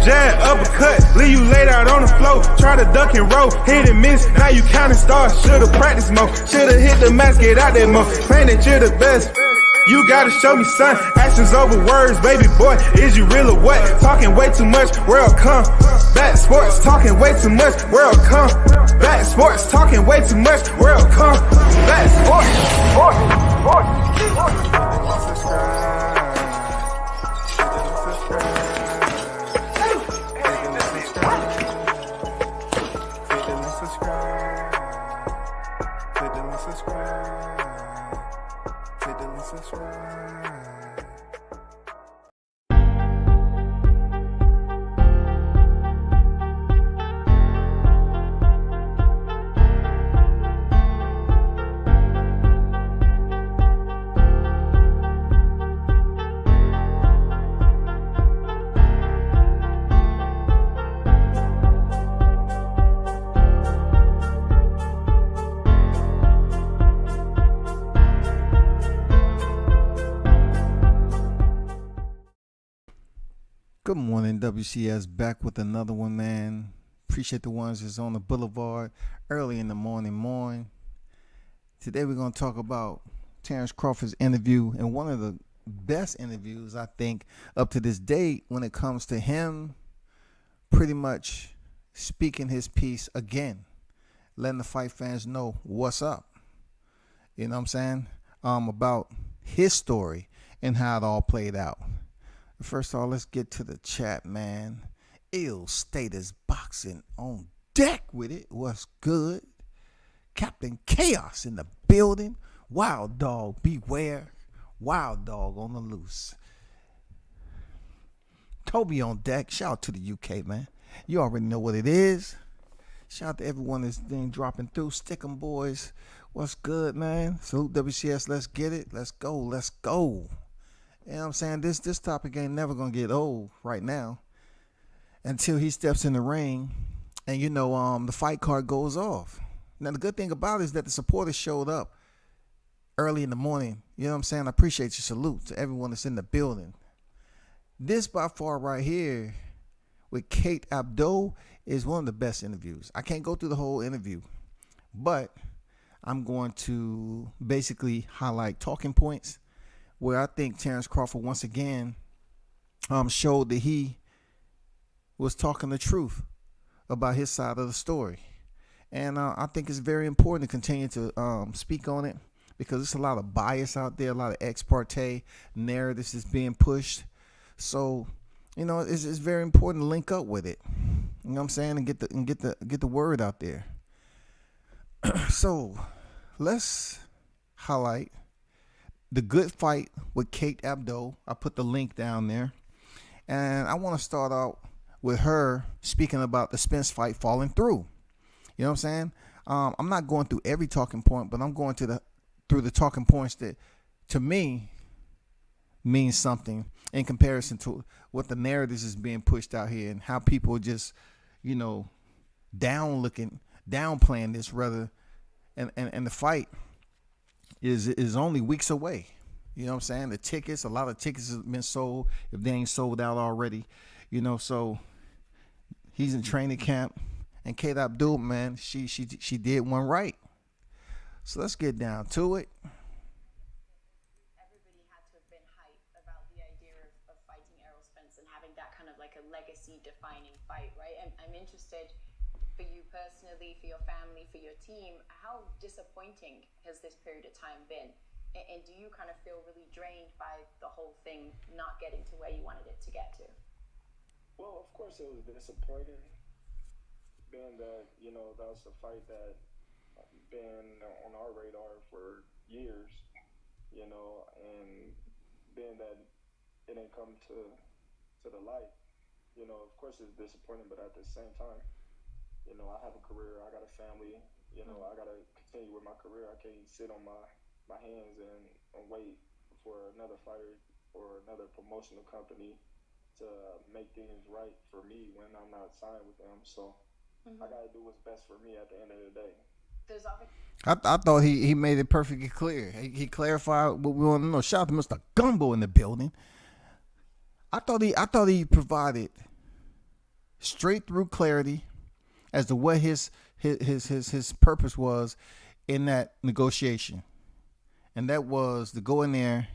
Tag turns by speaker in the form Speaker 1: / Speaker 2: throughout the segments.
Speaker 1: jab, uppercut, leave you laid out on the floor. Try to duck and roll, hit and miss, now you counting stars. Should've practiced more, should've hit the mask, get out there more. Claim that you're the best. You gotta show me, son. Actions over words, baby boy. Is you real or what? Talking way too much, world come. Back sports, talking way too much, world come. Back sports, talking way too much, world come. Back
Speaker 2: Good morning, WCS, back with another one, man. Appreciate the ones that's on the boulevard early in the morning. Today we're going to talk about Terence Crawford's interview, and one of the best interviews, I think, up to this date when it comes to him pretty much speaking his piece again, letting the fight fans know what's up. You know what I'm saying? About his story and how it all played out. First of all, let's get to the chat, man. Ill Status Boxing on deck with it. What's good? Captain Chaos in the building. Wild Dog, beware. Wild Dog on the loose. Toby on deck. Shout out to the UK, man. You already know what it is. Shout out to everyone that's been dropping through. Stick 'em, boys. What's good, man? Salute WCS. Let's get it. Let's go. You know what I'm saying? This topic ain't never going to get old right now until he steps in the ring and, the fight card goes off. Now, the good thing about it is that the supporters showed up early in the morning. You know what I'm saying? I appreciate your salute to everyone that's in the building. This, by far, right here with Kate Abdo is one of the best interviews. I can't go through the whole interview, but I'm going to basically highlight talking points where I think Terence Crawford once again showed that he was talking the truth about his side of the story. And I think it's very important to continue to speak on it, because there's a lot of bias out there, a lot of ex parte narratives is being pushed. So, it's very important to link up with it. You know what I'm saying? And get the word out there. So, let's highlight the good fight with Kate Abdo. I put the link down there. And I want to start out with her speaking about the Spence fight falling through. You know what I'm saying? I'm not going through every talking point, but I'm going through the talking points that, to me, means something in comparison to what the narratives is being pushed out here and how people just, downplaying this rather. And the fight is only weeks away. You know what I'm saying? A lot of tickets have been sold, if they ain't sold out already. So he's in training camp. And Kate Abdo, man, she did one right. So let's get down to it.
Speaker 3: Everybody had to have been hyped about the idea of fighting Errol Spence and having that kind of like a legacy-defining fight, right? I'm interested, for you personally, for your family, for your team, how disappointing has this period of time been? And do you kind of feel really drained by the whole thing not getting to where you wanted it to get to?
Speaker 4: Well, of course it was disappointing, being that, that was a fight that been on our radar for years, and being that it didn't come to the light, of course it's disappointing, but at the same time, I have a career, I got a family, I got to continue with my career. I can't sit on my hands and wait for another fighter or another promotional company to make things right for me when I'm not signed with them. So I got to do what's best for me at the end of the day.
Speaker 2: I thought he made it perfectly clear. He clarified what we want to know. Shout out to Mr. Gumbo in the building. I thought he provided straight through clarity as to what his purpose was in that negotiation, and that was to go in there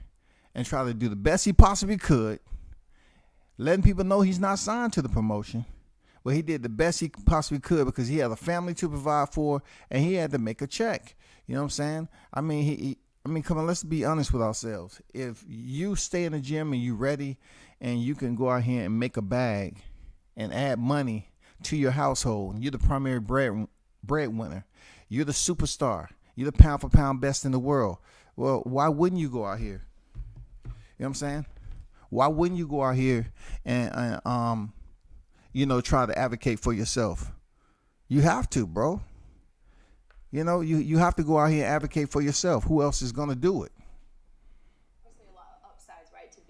Speaker 2: and try to do the best he possibly could, letting people know he's not signed to the promotion, but he did the best he possibly could because he had a family to provide for and he had to make a check. You know what I'm saying? I mean, come on, let's be honest with ourselves. If you stay in the gym and you ready and you can go out here and make a bag and add money to your household, you're the primary breadwinner, you're the superstar, you're the pound for pound best in the world. Well, why wouldn't you go out here? You know what I'm saying? Why wouldn't you go out here and try to advocate for yourself? You have to, bro. You have to go out here and advocate for yourself. Who else is gonna do it?
Speaker 3: Obviously, a lot of upsides, right, to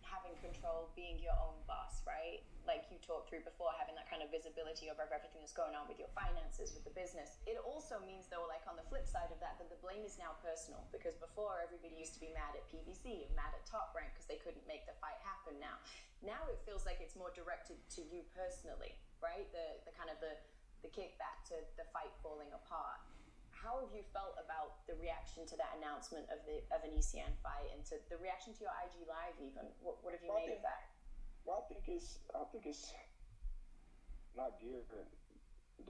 Speaker 3: having control, being your own boss, right? Like you talked through before, having that kind of visibility over everything that's going on with your finances, with the business. It also means, though, like on the flip side of that the blame is now personal, because before everybody used to be mad at PBC and mad at Top Rank because they couldn't make the fight happen. Now it feels like it's more directed to you personally, right? The kind of the kickback to the fight falling apart. How have you felt about the reaction to that announcement of the Avanesyan fight and to the reaction to your IG Live even? What have you made of that?
Speaker 4: Well, I think it's not geared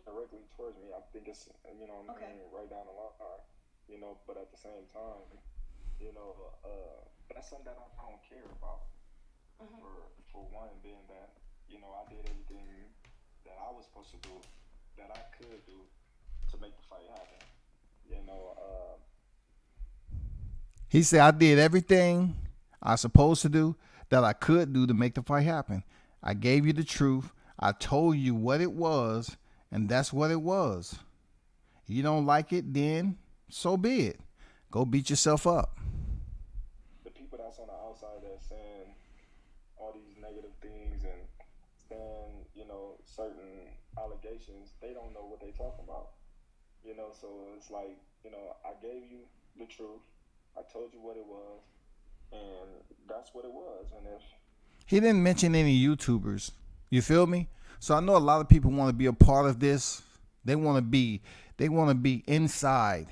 Speaker 4: directly towards me. I think it's, right down the line, but at the same time, that's something that I don't care about. For one, being that, I did everything that I was supposed to do, that I could do to make the fight happen.
Speaker 2: He said, I did everything I was supposed to do that I could do to make the fight happen. I gave you the truth. I told you what it was, and that's what it was. You don't like it, then so be it. Go beat yourself up.
Speaker 4: The people that's on the outside that's saying all these negative things and saying, certain allegations, they don't know what they're talking about. So it's like, I gave you the truth. I told you what it was, and that's what it was. And if
Speaker 2: he didn't mention any YouTubers, you feel me? So I know a lot of people want to be a part of this. They want to be inside,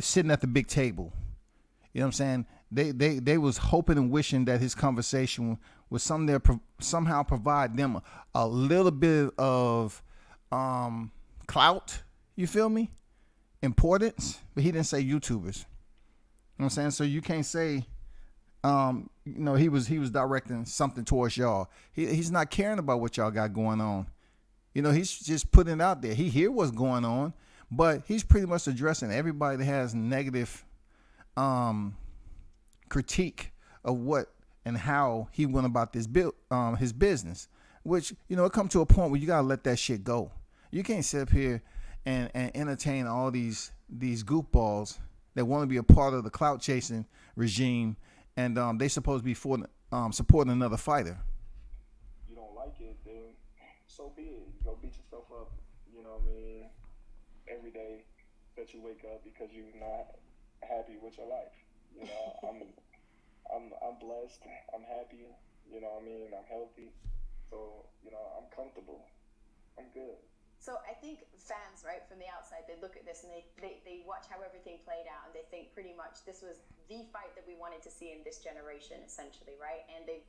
Speaker 2: sitting at the big table. You know what I'm saying? They was hoping and wishing that his conversation would somehow provide them a little bit of clout. You feel me? Importance, but he didn't say YouTubers. You know what I'm saying? So you can't say, he was directing something towards y'all. He's not caring about what y'all got going on. He's just putting it out there. He hear what's going on, but he's pretty much addressing everybody that has negative critique of what and how he went about his business. Which, it come to a point where you gotta let that shit go. You can't sit up here and entertain all these goofballs that want to be a part of the clout chasing regime, and they supposed to be supporting another fighter.
Speaker 4: You don't like it, then so be it. You go beat yourself up, every day that you wake up because you're not happy with your life. I'm blessed. I'm happy. I'm healthy. So, I'm comfortable. I'm good.
Speaker 3: So I think fans, right, from the outside, they look at this and they watch how everything played out, and they think pretty much this was the fight that we wanted to see in this generation, essentially, right? And they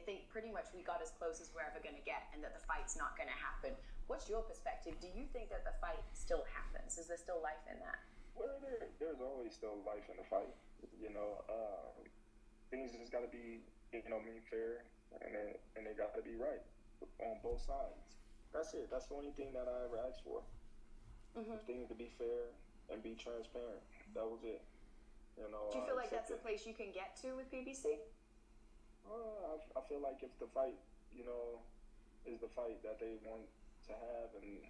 Speaker 3: think pretty much we got as close as we're ever going to get, and that the fight's not going to happen. What's your perspective? Do you think that the fight still happens? Is there still life in that?
Speaker 4: Well, there's always still life in the fight. Things just got to be, fair, and they got to be right on both sides. That's it. That's the only thing that I ever asked for. Things to be fair and be transparent. That was it.
Speaker 3: Do you feel like that's a place you can get to with PBC?
Speaker 4: I feel like if the fight, is the fight that they want to have, and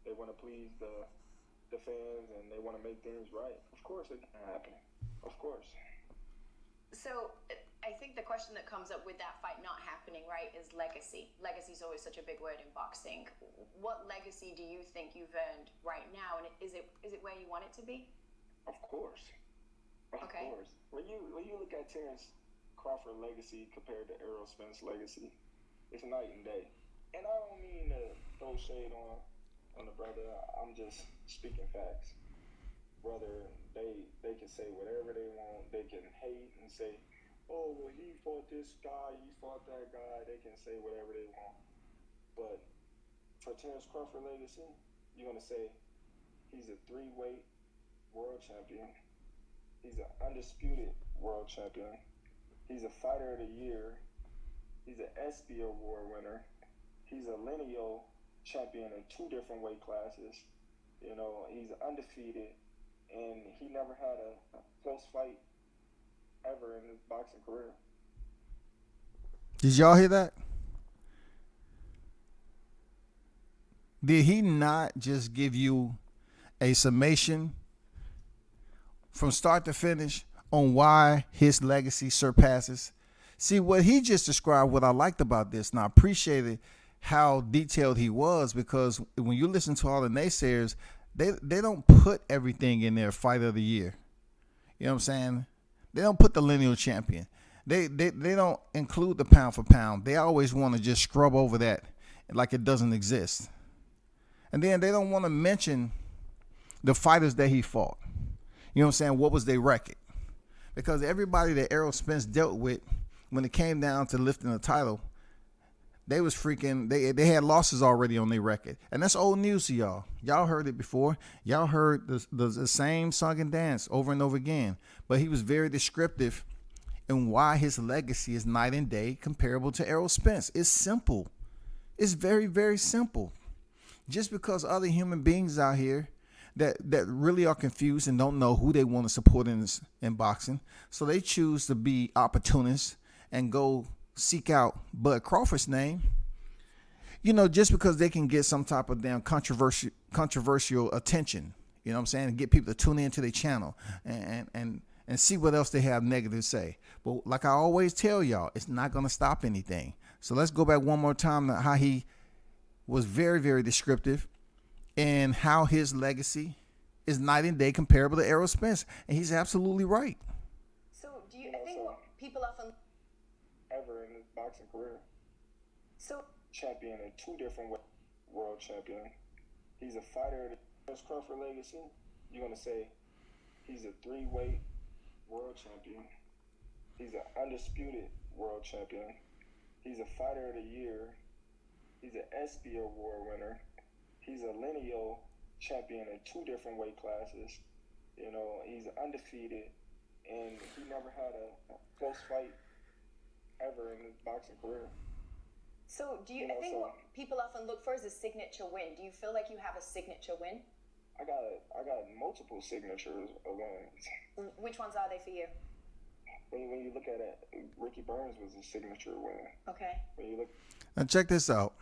Speaker 4: they want to please the fans, and they want to make things right, of course it can happen. Of course.
Speaker 3: So I think the question that comes up with that fight not happening, right, is legacy. Legacy is always such a big word in boxing. What legacy do you think you've earned right now, and is it where you want it to be?
Speaker 4: Of course. Of course. When you look at Terence Crawford legacy compared to Errol Spence legacy, it's night and day. and I don't mean to throw shade on the brother. I'm just speaking facts. Brother, they can say whatever they want. They can hate and say, oh, well, he fought this guy, he fought that guy. They can say whatever they want. But for Terence Crawford legacy, you're going to say he's a 3-weight world champion. He's an undisputed world champion. He's a fighter of the year. He's an ESPY award winner. He's a lineal champion in 2 different weight classes. You know, he's undefeated, and he never had a close fight ever in his boxing career.
Speaker 2: Did y'all hear that? Did he not just give you a summation from start to finish on why his legacy surpasses? See, what he just described, what I liked about this, and I appreciated how detailed he was, because when you listen to all the naysayers, they don't put everything in their fight of the year. You know what I'm saying? They don't put the lineal champion. They don't include the pound for pound. They always want to just scrub over that like it doesn't exist. And then they don't want to mention the fighters that he fought. You know what I'm saying? What was their record? Because everybody that Errol Spence dealt with, when it came down to lifting the title, they was freaking, they had losses already on their record. And that's old news to y'all. Y'all heard it before. Y'all heard the same song and dance over and over again. But he was very descriptive in why his legacy is night and day comparable to Errol Spence. It's simple. It's very, very simple. Just because other human beings out here that really are confused and don't know who they want to support in boxing, so they choose to be opportunists and go seek out Bud Crawford's name, you know, just because they can get some type of damn controversial attention, you know what I'm saying, and get people to tune into their channel and see what else they have negative to say. But like I always tell y'all, it's not going to stop anything. So let's go back one more time to how he was very, very descriptive and how his legacy is night and day comparable to Errol Spence. And he's absolutely right.
Speaker 3: So do you, I think what people often
Speaker 4: Ever in his boxing career.
Speaker 3: So
Speaker 4: Champion in 2 different ways. World champion. He's a fighter of the Terence Crawford legacy. You're going to say he's a 3-weight world champion. He's an undisputed world champion. He's a fighter of the year. He's an ESPY award winner. He's a lineal champion in 2 different weight classes. You know, he's undefeated, and he never had a close fight ever in his boxing career.
Speaker 3: So do you, I think what people often look for is a signature win. Do you feel like you have a signature win?
Speaker 4: I got multiple signatures of wins.
Speaker 3: Which ones are they for you?
Speaker 4: When you look at it, Ricky Burns was a signature win.
Speaker 3: Okay.
Speaker 4: When you look,
Speaker 2: Now check this out.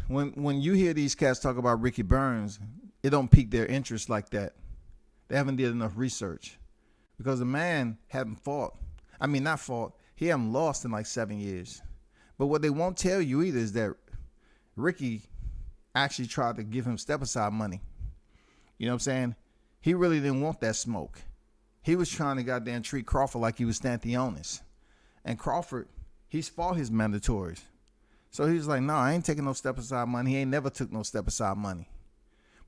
Speaker 2: When you hear these cats talk about Ricky Burns, it don't pique their interest like that. They haven't did enough research, because the man hadn't fought. I mean, not fought. He hadn't lost in like 7 years. But what they won't tell you either is that Ricky actually tried to give him step-aside money. You know what I'm saying? He really didn't want that smoke. He was trying to goddamn treat Crawford like he was Stanthionis. And Crawford, he's fought his mandatories. So he was like, no, I ain't taking no step-aside money. He ain't never took no step-aside money.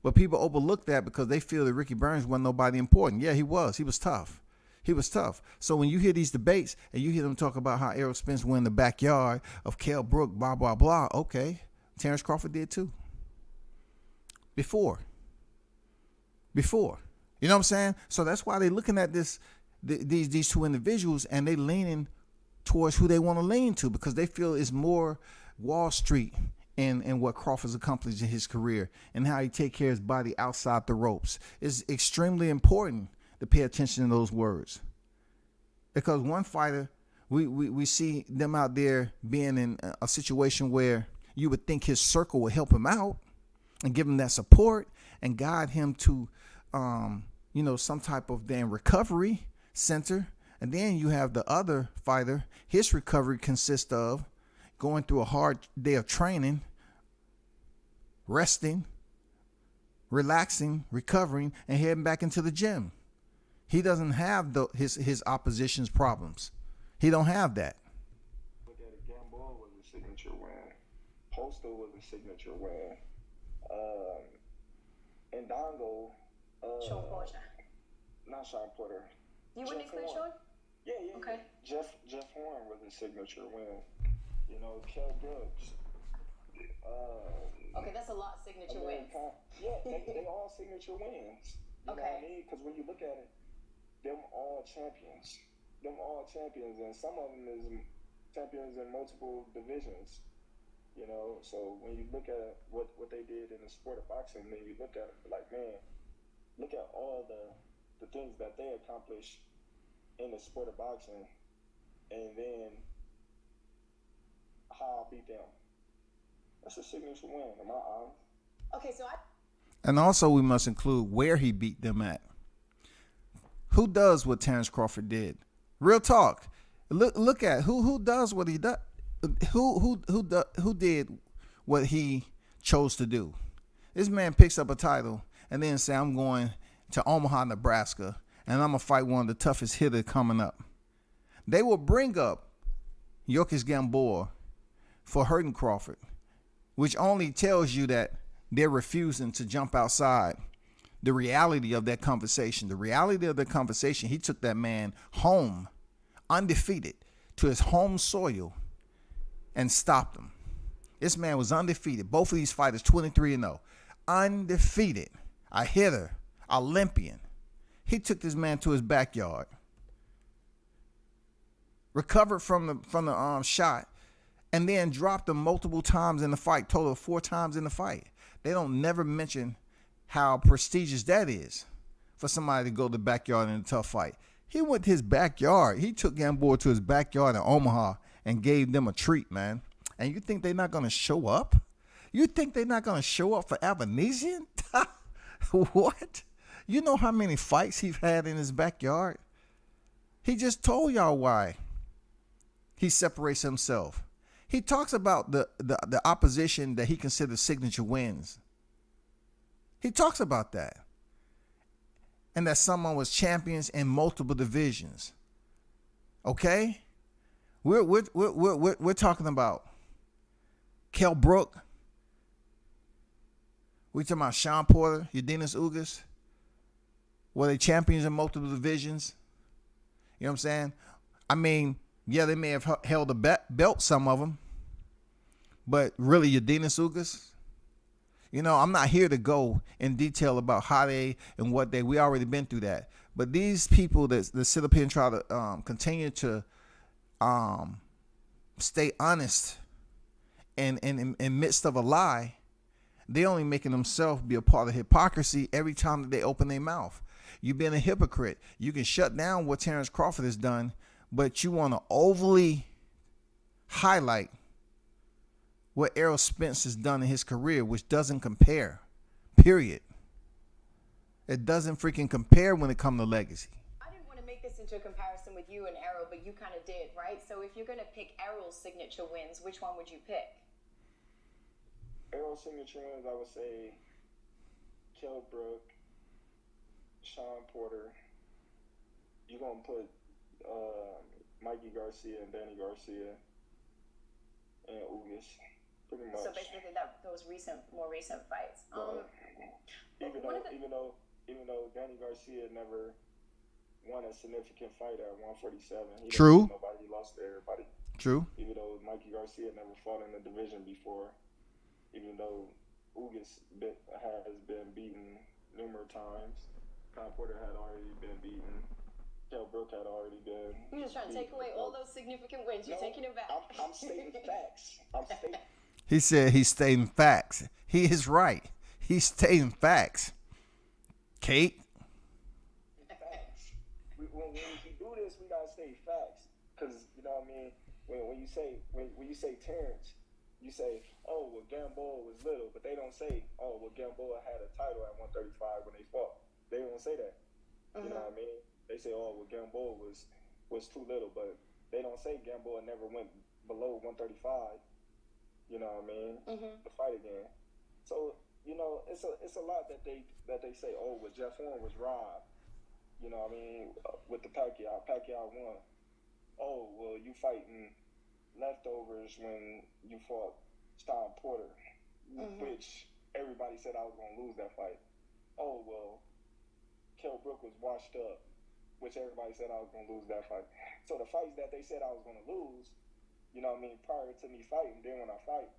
Speaker 2: But people overlook that because they feel that Ricky Burns wasn't nobody important. Yeah, he was. He was tough. He was tough. So when you hear these debates and you hear them talk about how Errol Spence went in the backyard of Kell Brook, blah, blah, blah, okay. Terence Crawford did too. Before. You know what I'm saying? So that's why they're looking at these 2 individuals, and they leaning towards who they want to lean to, because they feel it's more Wall Street in what Crawford's accomplished in his career and how he take care of his body outside the ropes. It's extremely important to pay attention to those words, because one fighter, we see them out there being in a situation where you would think his circle would help him out and give him that support and guide him to some type of damn recovery center. And then you have the other fighter, his recovery consists of going through a hard day of training, resting, relaxing, recovering, and heading back into the gym. He doesn't have his opposition's problems. He don't have that.
Speaker 4: Look at it, Gamboa was a signature win. Coastal was a signature win. Ndongo,
Speaker 3: Sean Porter.
Speaker 4: not Sean Porter.
Speaker 3: You wouldn't include Sean?
Speaker 4: Yeah.
Speaker 3: Okay.
Speaker 4: Jeff Horn was a signature win. You know, Kell Brooks.
Speaker 3: Okay, that's a lot of signature wins.
Speaker 4: Yeah, they all signature wins. You know what I mean? Because when you look at it, them all champions. And some of them is champions in multiple divisions. You know, so when you look at what they did in the sport of boxing, then you look at it like, man, look at all the things that they accomplished in the sport of boxing, and then how I beat them. That's a signature win in my eyes.
Speaker 3: Okay, so
Speaker 2: And also we must include where he beat them at. Who does what Terence Crawford did? Real talk. Look at who does what he does. Who did what he chose to do. This man picks up a title and then say, I'm going to Omaha, Nebraska, and I'm going to fight one of the toughest hitters coming up. They will bring up Yorkis Gamboa for hurting Crawford, which only tells you that they're refusing to jump outside the reality of that conversation. The reality of the conversation, he took that man home, undefeated, to his home soil and stopped him. This man was undefeated. Both of these fighters 23-0. Undefeated. A hitter. Olympian. He took this man to his backyard. Recovered from the shot. And then dropped him multiple times in the fight. Total of 4 times in the fight. They don't never mention how prestigious that is for somebody to go to the backyard in a tough fight. He went to his backyard. He took Gamboa to his backyard in Omaha and gave them a treat, man. And you think they're not going to show up? You think they're not going to show up for Avanesyan? What? You know how many fights he's had in his backyard? He just told y'all why he separates himself. He talks about the opposition that he considers signature wins. He talks about that. And that someone was champions in multiple divisions. Okay? We're talking about Kell Brook. We're talking about Sean Porter, Eudenis Ugas. Were they champions in multiple divisions? You know what I'm saying? I mean, yeah, they may have held a belt, some of them. But really, Eudenis Ugas? You know, I'm not here to go in detail about how they and what we already been through that. But these people that sit up here and try to continue to stay honest and in midst of a lie, they only making themselves be a part of hypocrisy every time that they open their mouth. You've been a hypocrite. You can shut down what Terence Crawford has done, but you want to overly highlight what Errol Spence has done in his career, which doesn't compare, period. It doesn't freaking compare when it comes to legacy.
Speaker 3: I didn't want to make this into a comparison with you and Errol, but you kind of did, right? So if you're going to pick Errol's signature wins, which one would you pick?
Speaker 4: Errol's signature wins, I would say Kell Brook, Sean Porter. You're going to put Mikey Garcia and Danny Garcia and Ugas. Pretty much.
Speaker 3: So basically, those more recent fights.
Speaker 4: Even though Danny Garcia never won a significant fight at 147.
Speaker 2: True.
Speaker 4: Nobody lost to everybody.
Speaker 2: True.
Speaker 4: Even though Mikey Garcia never fought in the division before. Even though Ugas has been beaten numerous times. Sean Porter had already been beaten. Kell Brook had already been.
Speaker 3: You're just trying to take away all those significant wins. You're taking it back.
Speaker 4: I'm stating facts.
Speaker 2: He said he's stating facts. He is right. He's stating facts. Kate?
Speaker 4: Facts. When we do this, we gotta state facts. Because, you know what I mean? When you say Terence, you say, oh, well, Gamboa was little. But they don't say, oh, well, Gamboa had a title at 135 when they fought. They don't say that. You know what I mean? They say, oh, well, Gamboa was too little. But they don't say Gamboa never went below 135. You know what I mean? To fight again. So, you know, it's a lot that they say, oh, well, Jeff Horn was robbed. You know what I mean? With the Pacquiao won. Oh, well, you fighting leftovers when you fought Sean Porter, which everybody said I was going to lose that fight. Oh, well, Kell Brook was washed up, which everybody said I was going to lose that fight. So the fights that they said I was going to lose, you know what I mean, prior to me fighting, then when I fight,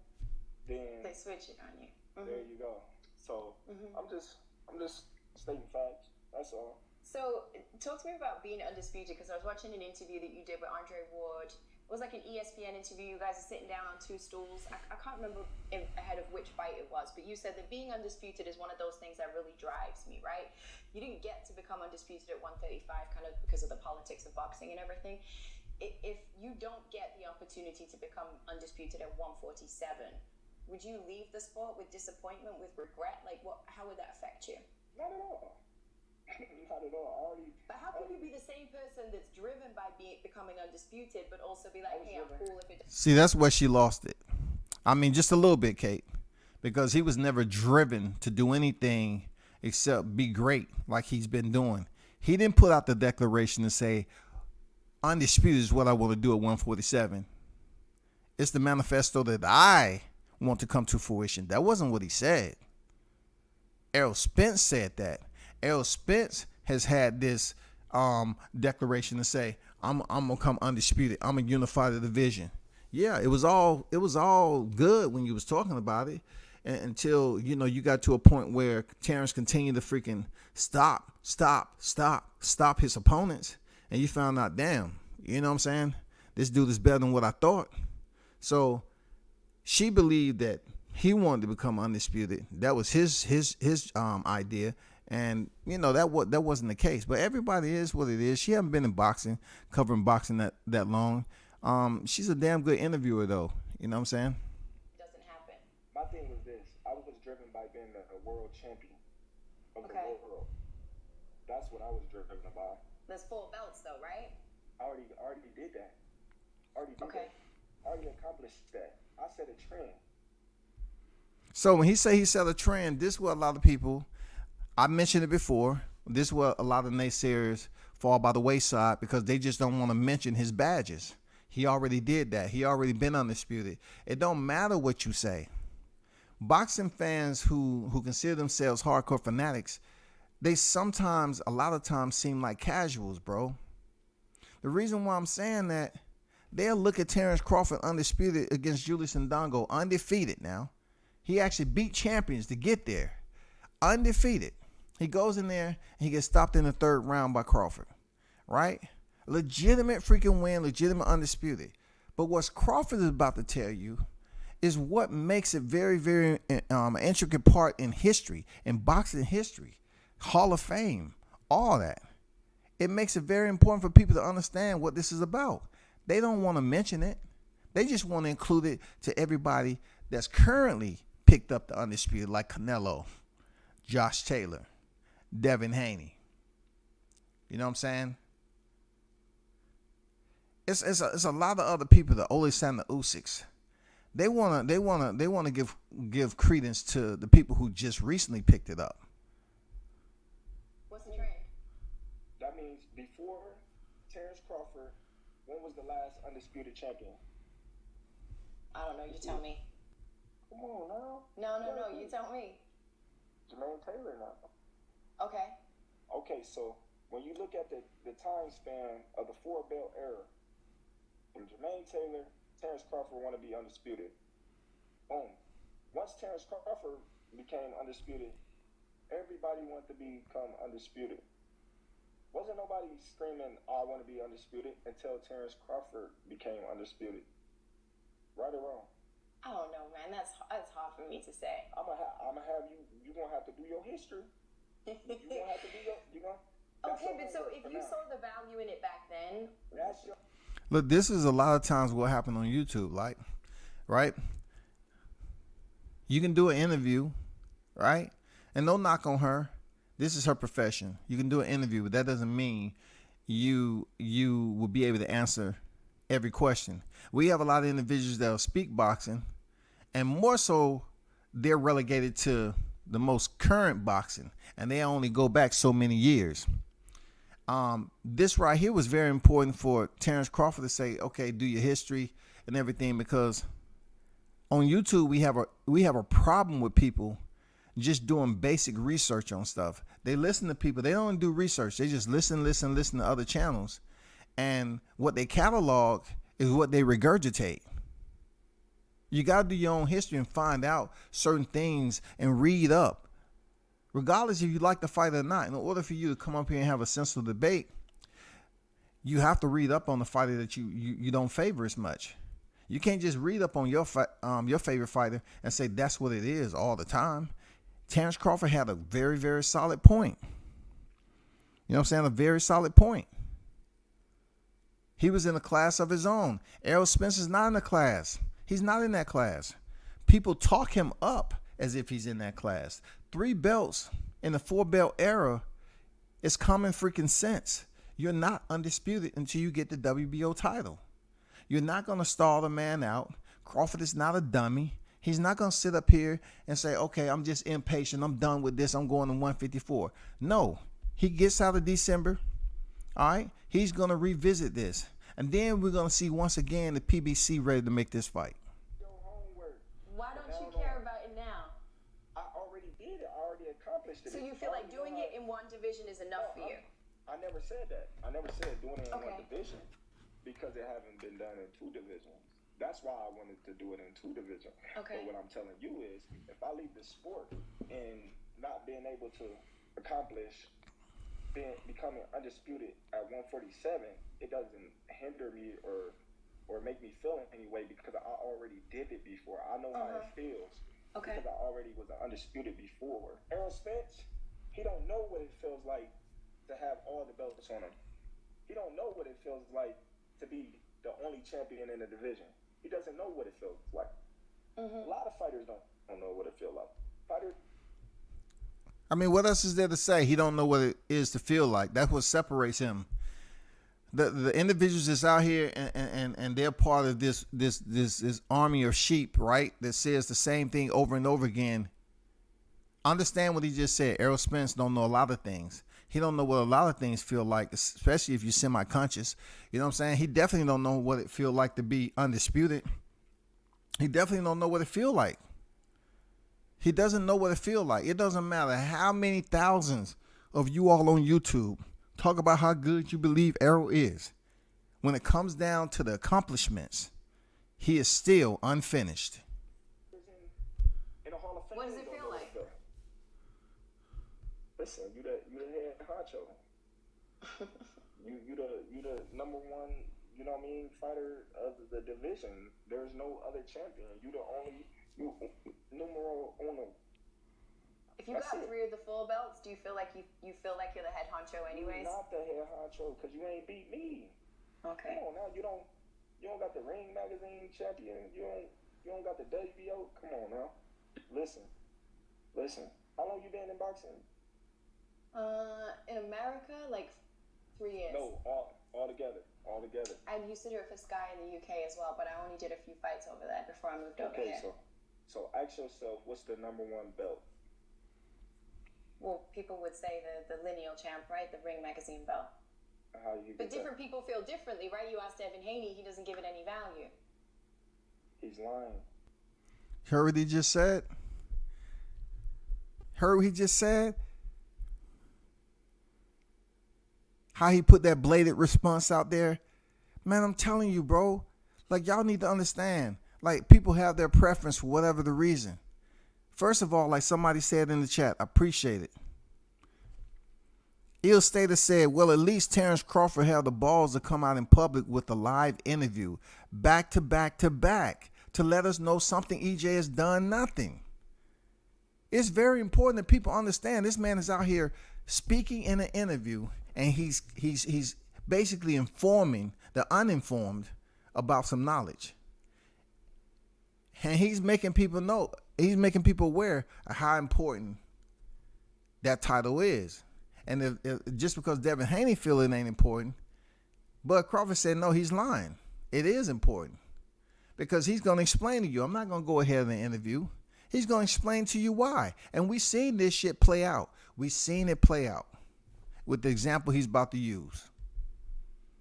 Speaker 4: then
Speaker 3: they switch it on you.
Speaker 4: There you go. So I'm just stating facts. That's all.
Speaker 3: So talk to me about being undisputed, because I was watching an interview that you did with Andre Ward. It was like an ESPN interview. You guys are sitting down on two stools. I can't remember ahead of which fight it was, but you said that being undisputed is one of those things that really drives me, right? You didn't get to become undisputed at 135 kind of because of the politics of boxing and everything. If you don't get the opportunity to become undisputed at 147, would you leave the sport with disappointment, with regret? Like, how would that affect you?
Speaker 4: Not at all. Not at all.
Speaker 3: But how can you be the same person that's driven by becoming undisputed, but also be like, hey, I'm cool if it doesn't?
Speaker 2: See, that's where she lost it. I mean, just a little bit, Kate, because he was never driven to do anything except be great like he's been doing. He didn't put out the declaration to say, undisputed is what I want to do at 147. It's the manifesto that I want to come to fruition. That wasn't what he said. Errol Spence said that. Errol Spence has had this declaration to say, I'm gonna come undisputed. I'm gonna unify the division. Yeah, it was all good when you was talking about it, until you got to a point where Terence continued to freaking stop his opponents, and you found out, damn, you know what I'm saying? This dude is better than what I thought. So she believed that he wanted to become undisputed. That was his idea. And, that wasn't the case. But everybody is what it is. She hasn't been in boxing, covering boxing that long. She's a damn good interviewer, though. You know what I'm saying?
Speaker 3: Doesn't happen.
Speaker 4: My thing was this. I was driven by being a world champion of the world. That's what I was driven by.
Speaker 3: There's 4 belts, though, right?
Speaker 4: I already did that. I already accomplished that. I set a trend.
Speaker 2: So when he set a trend, this is what a lot of people, I mentioned it before, this is what a lot of naysayers fall by the wayside because they just don't want to mention his badges. He already did that. He already been undisputed. It don't matter what you say. Boxing fans who consider themselves hardcore fanatics, they sometimes, a lot of times, seem like casuals, bro. The reason why I'm saying that, they'll look at Terence Crawford undisputed against Julius Ndongo, undefeated now. He actually beat champions to get there. Undefeated. He goes in there and he gets stopped in the 3rd round by Crawford. Right? Legitimate freaking win, legitimate undisputed. But what Crawford is about to tell you is what makes it very, very intricate part in history, in boxing history, Hall of Fame, all that. It makes it very important for people to understand what this is about. They don't want to mention it. They just want to include it to everybody that's currently picked up the undisputed, like Canelo, Josh Taylor, Devin Haney. You know what I'm saying? It's a lot of other people, the Oleksandr Usyks. They wanna give credence to the people who just recently picked it up.
Speaker 3: What's the trend?
Speaker 4: That means before Terence Crawford, when was the last undisputed champion?
Speaker 3: I don't know. You tell me.
Speaker 4: Come on now.
Speaker 3: No. You tell me.
Speaker 4: Jermaine Taylor now.
Speaker 3: Okay.
Speaker 4: Okay, so when you look at the time span of the 4-belt era, from Jermaine Taylor, Terence Crawford want to be undisputed. Boom. Once Terence Crawford became undisputed, everybody wanted to become undisputed. Wasn't nobody screaming, I want to be undisputed until Terence Crawford became undisputed. Right or wrong?
Speaker 3: I don't know, man. That's hard for me to say.
Speaker 4: I'm gonna have you. You're gonna have to do your history. You're gonna have to do your.
Speaker 3: Okay, but so if you saw the value in it back then,
Speaker 4: that's your.
Speaker 2: Look, this is a lot of times what happened on YouTube, like, right? You can do an interview, right? And no knock on her. This is her profession. You can do an interview, but that doesn't mean you will be able to answer every question. We have a lot of individuals that will speak boxing, and more so, they're relegated to the most current boxing, and they only go back so many years. This right here was very important for Terence Crawford to say, okay, do your history and everything, because on YouTube we have a problem with people just doing basic research on stuff. They listen to people. They don't do research. They just listen to other channels. And what they catalog is what they regurgitate. You got to do your own history and find out certain things and read up. Regardless if you like the fight or not, in order for you to come up here and have a sensible debate, you have to read up on the fighter that you don't favor as much. You can't just read up on your favorite fighter and say that's what it is all the time. Terence Crawford had a very, very solid point. You know what I'm saying? A very solid point. He was in a class of his own. Errol Spence is not in a class. He's not in that class. People talk him up as if he's in that class. 3 belts in the 4-belt era is common freaking sense. You're not undisputed until you get the WBO title. You're not going to stall the man out. Crawford is not a dummy. He's not going to sit up here and say, okay, I'm just impatient. I'm done with this. I'm going to 154. No, he gets out of December. All right. He's going to revisit this. And then we're going to see once again the PBC ready to make this fight.
Speaker 3: Why don't you care about it now?
Speaker 4: I already did it. I already accomplished it.
Speaker 3: So you feel like doing it in one division is enough for you?
Speaker 4: I never said that. I never said doing it in
Speaker 3: Okay.
Speaker 4: one division because it haven't been done in 2 divisions. That's why I wanted to do it in 2 divisions.
Speaker 3: Okay.
Speaker 4: But what I'm telling you is, if I leave the sport and not being able to accomplish becoming undisputed at 147, it doesn't hinder me or make me feel in any way because I already did it before. I know how it feels.
Speaker 3: Okay.
Speaker 4: Because I already was undisputed before. Errol Spence, he don't know what it feels like to have all the belts on him. He don't know what it feels like to be the only champion in the division. He doesn't know what it feels like. A lot of fighters don't know what it feels like.
Speaker 2: I mean, what else is there to say? He don't know what it is to feel like. That's what separates him. The individuals that's out here and they're part of this army of sheep, right? That says the same thing over and over again. Understand what he just said. Errol Spence don't know a lot of things. He don't know what a lot of things feel like, especially if you're semi-conscious. You know what I'm saying? He definitely don't know what it feel like to be undisputed. He definitely don't know what it feel like. He doesn't know what it feel like. It doesn't matter how many thousands of you all on YouTube talk about how good you believe Errol is. When it comes down to the accomplishments, he is still unfinished.
Speaker 3: What does it feel like?
Speaker 4: Listen, you the head honcho. you the number one, you know what I mean, fighter of the division. There's no other champion. You the only numero uno.
Speaker 3: If you got 3 of the 4 belts, do you feel like you feel like you're the head honcho anyways?
Speaker 4: You're not the head honcho because you ain't beat me.
Speaker 3: Okay.
Speaker 4: Come on now, you don't got the Ring Magazine champion. You don't got the WBO. Come on now. Listen. How long you been in boxing?
Speaker 3: In America, like 3 years.
Speaker 4: No, all together.
Speaker 3: I used to do it for Sky in the UK as well, but I only did a few fights over there before I moved over here.
Speaker 4: Okay, so ask yourself, what's the number 1 belt?
Speaker 3: Well, people would say the lineal champ, right? The Ring Magazine belt.
Speaker 4: How you
Speaker 3: But
Speaker 4: get
Speaker 3: different
Speaker 4: that?
Speaker 3: people feel differently, right? You asked Devin Haney, he doesn't give it any value.
Speaker 4: He's lying.
Speaker 2: Heard what he just said? How he put that bladed response out there? Man, I'm telling you, bro. Like, y'all need to understand. Like, people have their preference for whatever the reason. First of all, like somebody said in the chat, I appreciate it. Il Stater said, well, at least Terence Crawford had the balls to come out in public with a live interview back to back to let us know something EJ has done nothing. It's very important that people understand this man is out here speaking in an interview and he's basically informing the uninformed about some knowledge. And he's making people know, he's making people aware of how important that title is. And if just because Devin Haney feel it ain't important, but Crawford said no, he's lying. It is important because he's going to explain to you. I'm not going to go ahead in the interview. He's going to explain to you why. And we seen this shit play out. We seen it play out with the example he's about to use.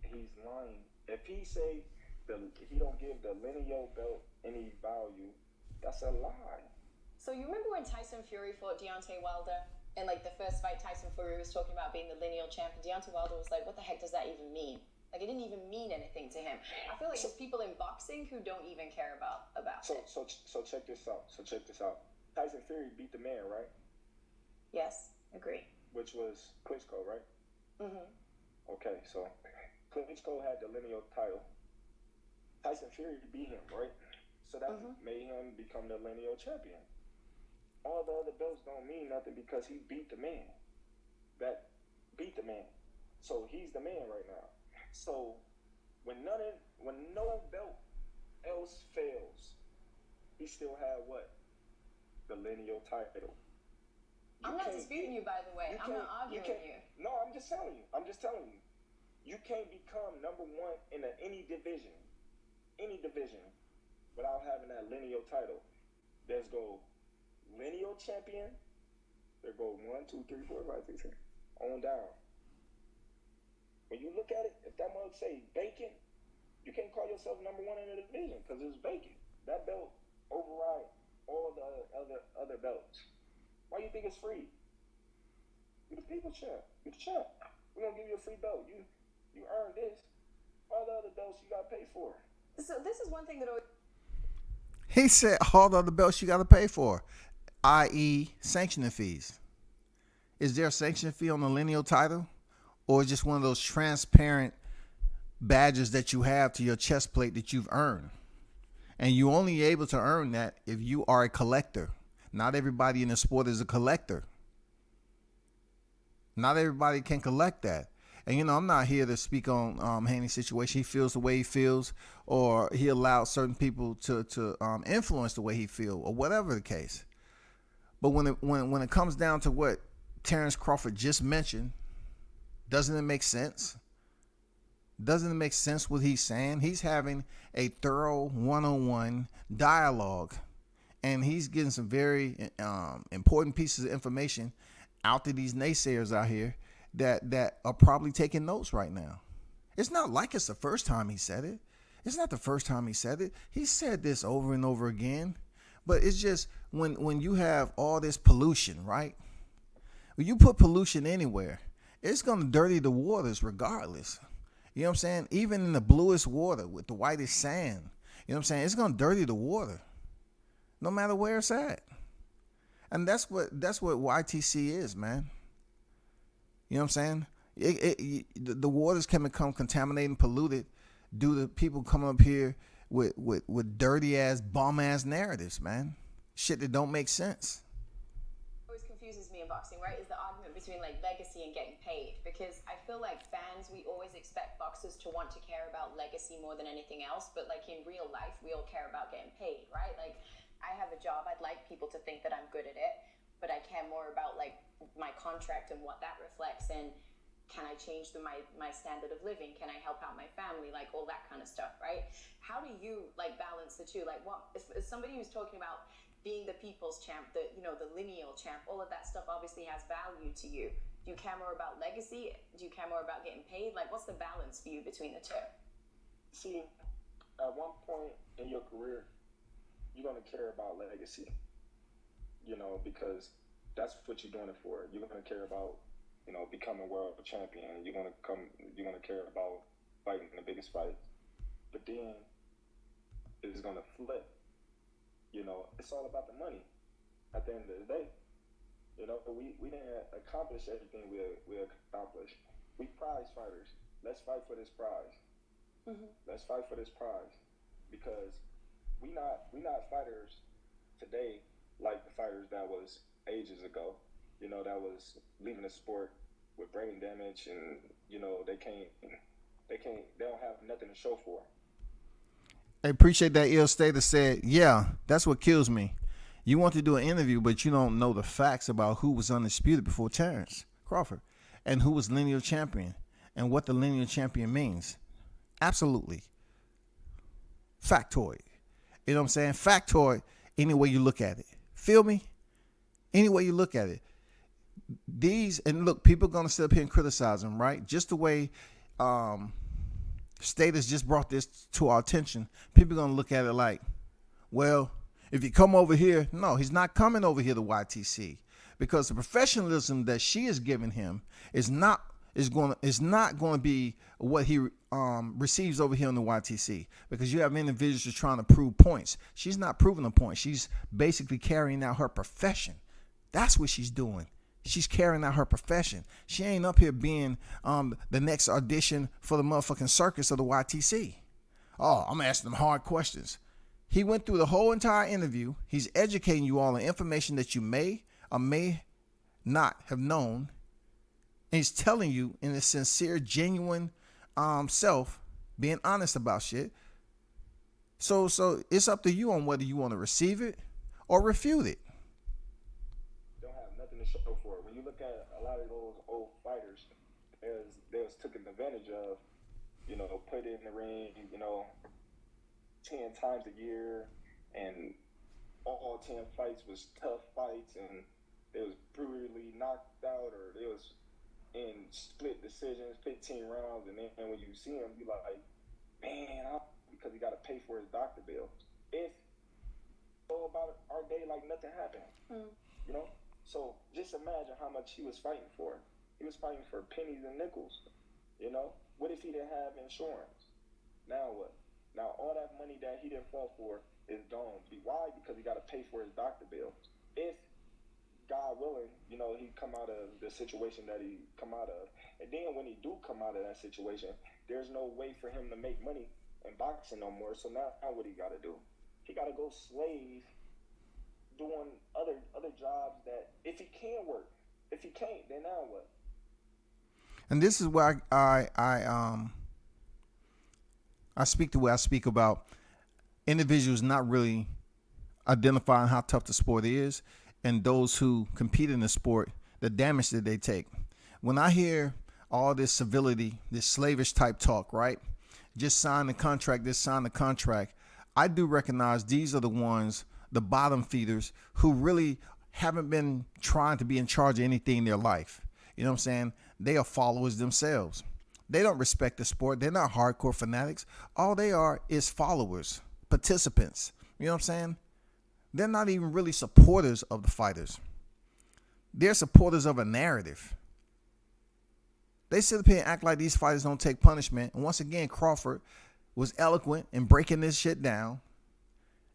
Speaker 4: He's lying. If he say he don't give the lineal belt any value, That's a lie.
Speaker 3: So you remember when Tyson Fury fought Deontay Wilder? And like the first fight, Tyson Fury was talking about being the lineal champ. And Deontay Wilder was like, what the heck does that even mean? Like, it didn't even mean anything to him. I feel like there's people in boxing who don't even care about it.
Speaker 4: So check this out. Tyson Fury beat the man, right?
Speaker 3: Yes, agree.
Speaker 4: Which was Klitschko, right?
Speaker 3: Mm-hmm.
Speaker 4: Okay, so Klitschko had the lineal title. Tyson Fury beat him, right? So that made him become the lineal champion. All the other belts don't mean nothing because he beat the man. That beat the man. So he's the man right now. So when no belt else fails, he still had what? The lineal title.
Speaker 3: I'm not disputing you, by the way. I'm not arguing you.
Speaker 4: No, I'm just telling you. You can't become number one in any division, without having that lineal title. There's go lineal champion. There go 1, 2, 3, 4, 5, 6, 7, on down. When you look at it, if that mug say vacant, you can't call yourself number one in the division because it's vacant. That belt override all the other belts. Why you think it's free? You the people champ. You the champ. We're gonna give you a free belt. You earned this. All the other belts you gotta pay for.
Speaker 3: So this is one thing that always...
Speaker 2: He said all the other belts you got to pay for, i.e. sanctioning fees. Is there a sanctioning fee on the lineal title? Or just one of those transparent badges that you have to your chest plate that you've earned? And you're only able to earn that if you are a collector. Not everybody in the sport is a collector. Not everybody can collect that. And, you know, I'm not here to speak on Haney's situation. He feels the way he feels, or he allows certain people to influence the way he feels, or whatever the case. But when it comes down to what Terence Crawford just mentioned, doesn't it make sense? Doesn't it make sense what he's saying? He's having a thorough one-on-one dialogue, and he's getting some very important pieces of information out to these naysayers out here that are probably taking notes right now. It's not like it's the first time he said it. It's not the first time he said it. He said this over and over again. But it's just when you have all this pollution, right? When you put pollution anywhere, it's going to dirty the waters regardless. You know what I'm saying? Even in the bluest water with the whitest sand, you know what I'm saying? It's going to dirty the water no matter where it's at. And that's what YTC is, man. You know what I'm saying? The waters can become contaminated and polluted due to people coming up here with dirty ass, bum ass narratives, man. Shit that don't make sense.
Speaker 3: Always confuses me in boxing, right? Is the argument between like legacy and getting paid. Because I feel like fans, we always expect boxers to want to care about legacy more than anything else. But like in real life, we all care about getting paid, right? Like I have a job. I'd like people to think that I'm good at it. But I care more about like my contract and what that reflects, and can I change my standard of living? Can I help out my family? Like all that kind of stuff, right? How do you like balance the two? Like what if somebody who's talking about being the people's champ, the lineal champ, all of that stuff obviously has value to you. Do you care more about legacy? Do you care more about getting paid? Like what's the balance for you between the two?
Speaker 4: See, at one point in your career, you're gonna care about legacy. You know, because that's what you're doing it for. You're gonna care about, you know, becoming world champion. You're gonna care about fighting the biggest fight. But then it's gonna flip. You know, it's all about the money. At the end of the day, you know, we didn't accomplish everything we accomplished. We prize fighters. Let's fight for this prize. Mm-hmm. Let's fight for this prize, because we not fighters today like the fighters that was ages ago, you know, that was leaving the sport with brain damage, and you know they don't have nothing to show for.
Speaker 2: I appreciate that. Il Stater said, yeah, that's what kills me. You want to do an interview, but you don't know the facts about who was undisputed before Terence Crawford and who was lineal champion and what the lineal champion means. Absolutely. Factoid. You know what I'm saying? Factoid any way you look at it. Feel me? Any way you look at it. And look, people are going to sit up here and criticize him, right? Just the way Status just brought this to our attention. People are going to look at it like, well, If you come over here, no, he's not coming over here to YTC, because the professionalism that she is giving him is not going to be what he receives over here in the YTC, because you have individuals who are trying to prove points. She's not proving a point. She's basically carrying out her profession. That's what she's doing. She's carrying out her profession. She ain't up here being the next audition for the motherfucking circus of the YTC. Oh, I'm asking them hard questions. He went through the whole entire interview. He's educating you all on information that you may or may not have known. And he's telling you in a sincere, genuine self, being honest about shit. So it's up to you on whether you want to receive it or refute it.
Speaker 4: Don't have nothing to show for it. When you look at a lot of those old fighters, they was taken advantage of, put in the ring, 10 times a year, and all 10 fights was tough fights, and they was brutally knocked out, or they was in split decisions, 15 rounds, and then when you see him, you like, man, because he got to pay for his doctor bill. If go about our day like nothing happened, So just imagine how much he was fighting for. He was fighting for pennies and nickels. What if he didn't have insurance? Now what? Now all that money that he didn't fall for is gone. Why? Because he got to pay for his doctor bill. If God willing, he come out of the situation that he come out of. And then when he do come out of that situation, there's no way for him to make money in boxing no more. So now what he got to do? He got to go slave doing other jobs that if he can work. If he can't, then now what?
Speaker 2: And this is where I speak to where I speak about individuals not really identifying how tough the sport is, and those who compete in the sport, the damage that they take. When I hear all this civility, this slavish type talk, right? Just sign the contract, sign the contract. I do recognize these are the ones, the bottom feeders, who really haven't been trying to be in charge of anything in their life. You know what I'm saying? They are followers themselves. They don't respect the sport. They're not hardcore fanatics. All they are is followers, participants. You know what I'm saying? They're not even really supporters of the fighters. They're supporters of a narrative. They sit up here and act like these fighters don't take punishment. And once again, Crawford was eloquent in breaking this shit down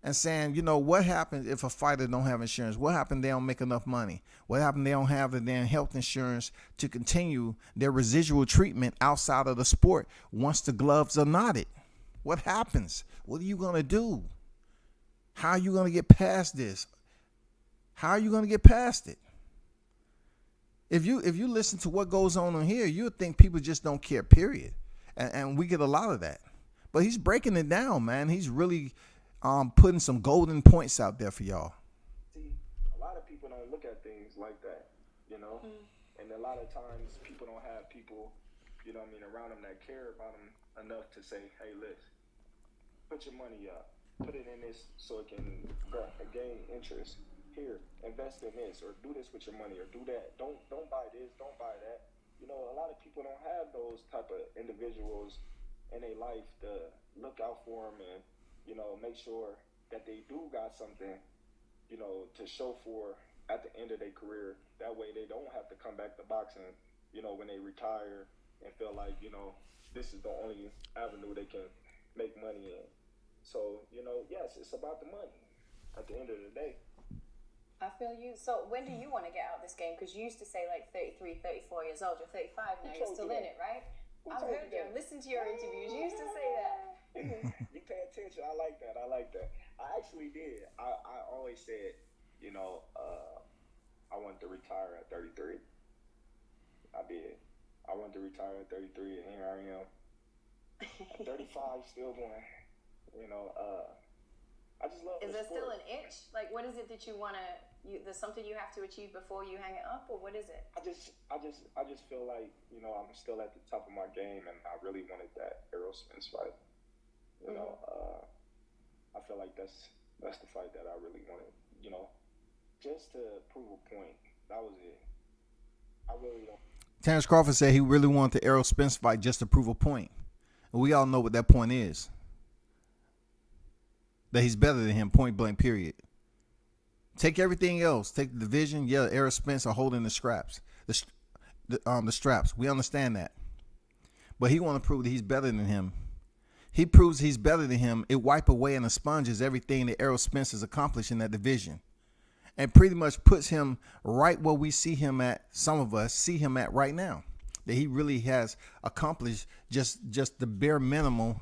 Speaker 2: and saying, what happens if a fighter don't have insurance? What happens they don't make enough money? What happens they don't have the damn health insurance to continue their residual treatment outside of the sport once the gloves are knotted? What happens? What are you going to do? How are you going to get past this? How are you going to get past it? If you listen to what goes on here, you would think people just don't care, period. And we get a lot of that. But he's breaking it down, man. He's really putting some golden points out there for y'all.
Speaker 4: See, a lot of people don't look at things like that, And a lot of times people don't have people, around them that care about them enough to say, hey, listen, put your money up. Put it in this so it can gain interest. Here, invest in this, or do this with your money, or do that. Don't buy this, don't buy that. A lot of people don't have those type of individuals in their life to look out for them and, make sure that they do got something, to show for at the end of their career. That way they don't have to come back to boxing, when they retire and feel like, this is the only avenue they can make money in. So, yes, it's about the money at the end of the day.
Speaker 3: I feel you. So when do you want to get out of this game? Because you used to say like 33, 34 years old. You're 35 now. You're still in it, right? I've heard you. I've listened to your interviews. You used to say that.
Speaker 4: You pay attention. I like that. I actually did. I always said, I wanted to retire at 33. I did. I wanted to retire at 33, and here I am. At 35, still going. I just love.
Speaker 3: Is there still an itch? Like, what is it that you want to? There's something you have to achieve before you hang it up, or what is it?
Speaker 4: I just feel like I'm still at the top of my game, and I really wanted that Errol Spence fight. I feel like that's the fight that I really wanted. Just to prove a point. That was it. I really don't.
Speaker 2: Terence Crawford said he really wanted the Errol Spence fight just to prove a point. And we all know what that point is. that he's better than him, point blank, period. Take everything else. Take the division. Yeah, Errol Spence are holding the scraps, the straps. We understand that. But he want to prove that he's better than him. He proves he's better than him. It wipe away and expunges everything that Errol Spence has accomplished in that division. And pretty much puts him right where we see him at, some of us see him at right now. That he really has accomplished just the bare minimum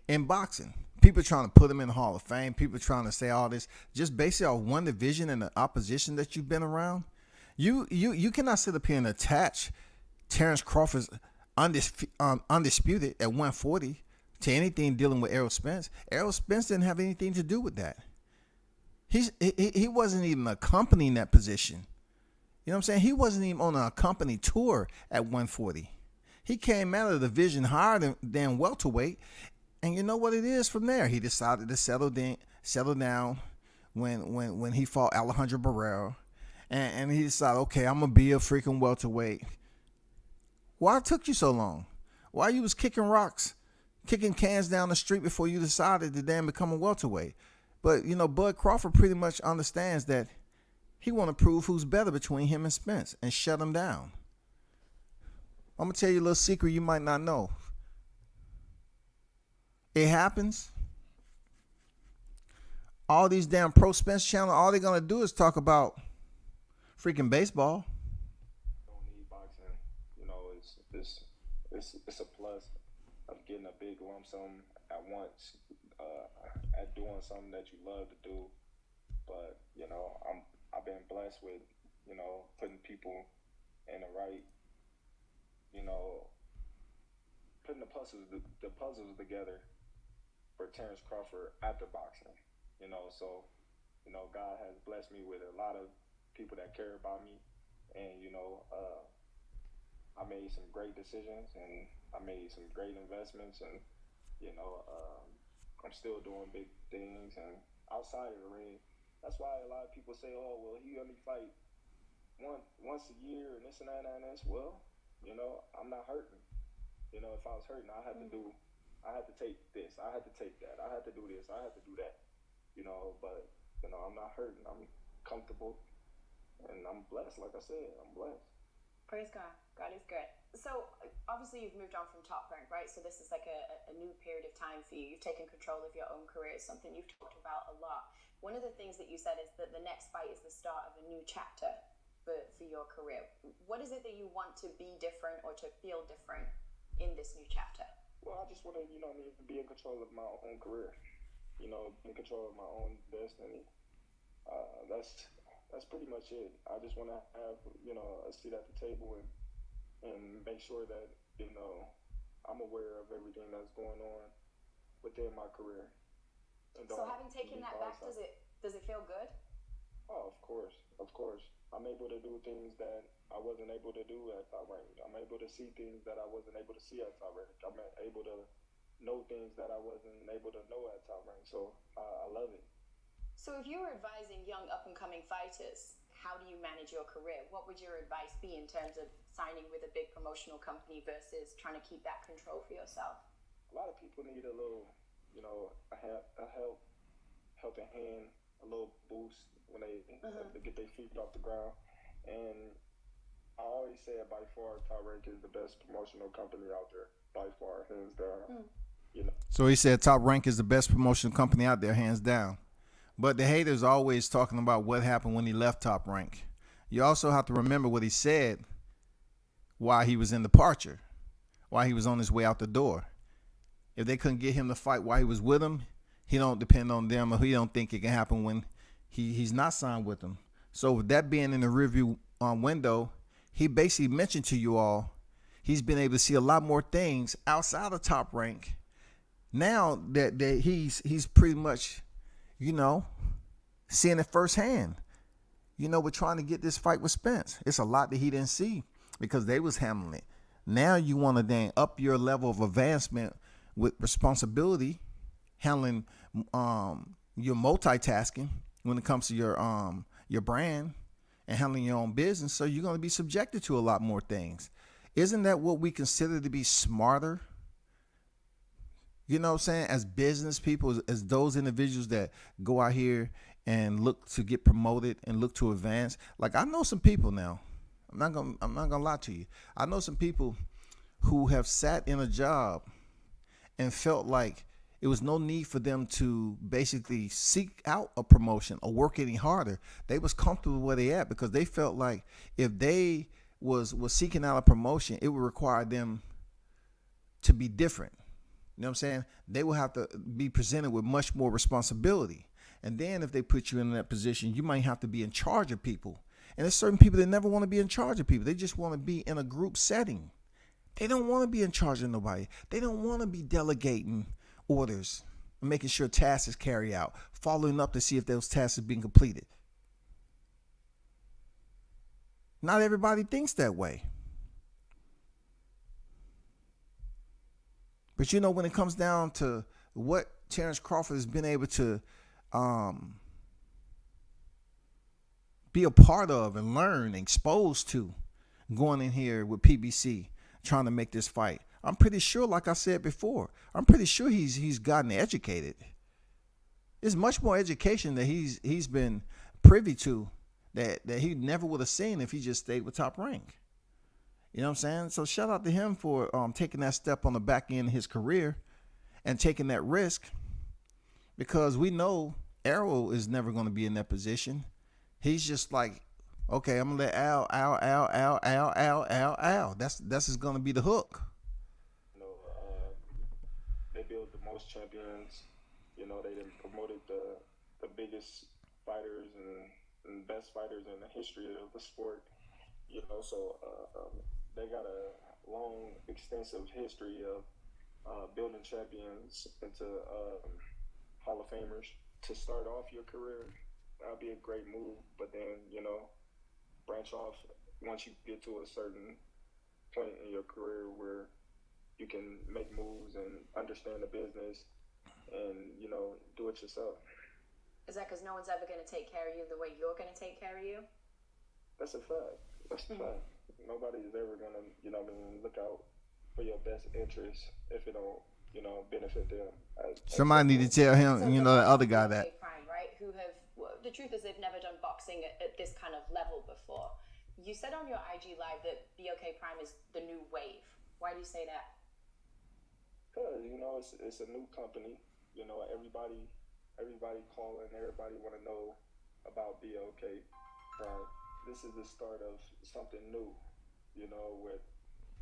Speaker 2: in boxing. People trying to put him in the Hall of Fame. People trying to say all this just basically off one division and the opposition that you've been around. You cannot sit up here and attach Terence Crawford's undisputed at 140 to anything dealing with Errol Spence. Errol Spence didn't have anything to do with that. He wasn't even accompanying that position. You know what I'm saying? He wasn't even on a company tour at 140. He came out of the division higher than welterweight. And you know what it is from there? He decided to settle down when he fought Alejandro Barrera. And he decided, okay, I'm going to be a freaking welterweight. Why it took you so long? Why you was kicking rocks, kicking cans down the street before you decided to then become a welterweight? But, you know, Bud Crawford pretty much understands that he want to prove who's better between him and Spence and shut him down. I'm going to tell you a little secret you might not know. It happens. All these damn Pro Spence channel, all they're going to do is talk about freaking baseball.
Speaker 4: Don't need boxing. You know, it's a plus of getting a big lump sum at once, at doing something that you love to do. But, you know, I've been blessed with, you know, putting people in the right, you know, putting the puzzles together for Terence Crawford after boxing. You know, so, you know, God has blessed me with a lot of people that care about me. And, you know, I made some great decisions and I made some great investments. And, you know, I'm still doing big things. And outside of the ring, that's why a lot of people say, oh, well, he only fight once a year and this and that and this. Well, you know, I'm not hurting. You know, if I was hurting, I had to take this, I had to take that, I had to do this, I had to do that. You know, but, you know, I'm not hurting. I'm comfortable and I'm blessed. Like I said, I'm blessed.
Speaker 3: Praise God. God is good. So obviously you've moved on from Top Rank, right? So this is like a new period of time for you. You've taken control of your own career. It's something you've talked about a lot. One of the things that you said is that the next fight is the start of a new chapter for your career. What is it that you want to be different or to feel different in this new chapter?
Speaker 4: Well, I just want to, you know, be in control of my own career. You know, in control of my own destiny. That's pretty much it. I just want to have, you know, a seat at the table and make sure that, you know, I'm aware of everything that's going on within my career. And
Speaker 3: so having taken that back, does it feel good?
Speaker 4: Oh, of course. I'm able to do things that I wasn't able to do at Top Rank. I'm able to see things that I wasn't able to see at Top Rank. I'm able to know things that I wasn't able to know at Top Rank. So I love it.
Speaker 3: So if you were advising young up-and-coming fighters, how do you manage your career? What would your advice be in terms of signing with a big promotional company versus trying to keep that control for yourself?
Speaker 4: A lot of people need a little, you know, a helping hand, a little boost when they get their feet off the ground. And I always say by far, Top Rank is the best promotional company out there, by far, hands down. You know.
Speaker 2: So he said Top Rank is the best promotional company out there, hands down. But the haters always talking about what happened when he left Top Rank. You also have to remember what he said while he was in departure, while he was on his way out the door. If they couldn't get him to fight while he was with them, he don't depend on them, or he don't think it can happen when he's not signed with them. So with that being in the rearview window, he basically mentioned to you all he's been able to see a lot more things outside of Top Rank. Now that he's pretty much, you know, seeing it firsthand. You know, we're trying to get this fight with Spence. It's a lot that he didn't see because they was handling it. Now you want to then up your level of advancement with responsibility, handling your multitasking when it comes to your brand and handling your own business. So you're going to be subjected to a lot more things. Isn't that what we consider to be smarter? You know what I'm saying? As business people, as those individuals that go out here and look to get promoted and look to advance. Like I know some people now. I'm not gonna lie to you. I know some people who have sat in a job and felt like it was no need for them to basically seek out a promotion or work any harder. They was comfortable where they at because they felt like if they was seeking out a promotion, it would require them to be different. You know what I'm saying? They will have to be presented with much more responsibility. And then if they put you in that position, you might have to be in charge of people. And there's certain people that never want to be in charge of people. They just want to be in a group setting. They don't want to be in charge of nobody. They don't want to be delegating orders, making sure tasks is carried out, following up to see if those tasks are being completed. Not everybody thinks that way. But you know, when it comes down to what Terence Crawford has been able to be a part of and learn, exposed to, going in here with PBC, trying to make this fight, I'm pretty sure, like I said before, I'm pretty sure he's gotten educated. There's much more education that he's been privy to that he never would have seen if he just stayed with Top Rank. You know what I'm saying? So shout out to him for taking that step on the back end of his career and taking that risk, because we know Errol is never going to be in that position. He's just like, okay, I'm gonna let Al. That's just gonna be the hook.
Speaker 4: You know, they built the most champions. You know, they promoted the biggest fighters and best fighters in the history of the sport. You know, so they got a long, extensive history of building champions into Hall of Famers. To start off your career, that'd be a great move. But then, you know, branch off once you get to a certain point in your career where you can make moves and understand the business and, you know, do it yourself.
Speaker 3: Is that because no one's ever going to take care of you the way you're going to take care of you?
Speaker 4: That's a fact. That's a fact. Nobody's ever going to, you know, look out for your best interests if it don't, you know, benefit them.
Speaker 2: Somebody need to tell him, you know, the other guy that.
Speaker 3: BLK Prime, right? Who have, well, the truth is they've never done boxing at this kind of level before. You said on your IG Live that BLK Prime is the new wave. Why do you say that?
Speaker 4: Because, you know, it's a new company. You know, everybody calling, everybody want to know about BLK Prime. This is the start of something new, you know, where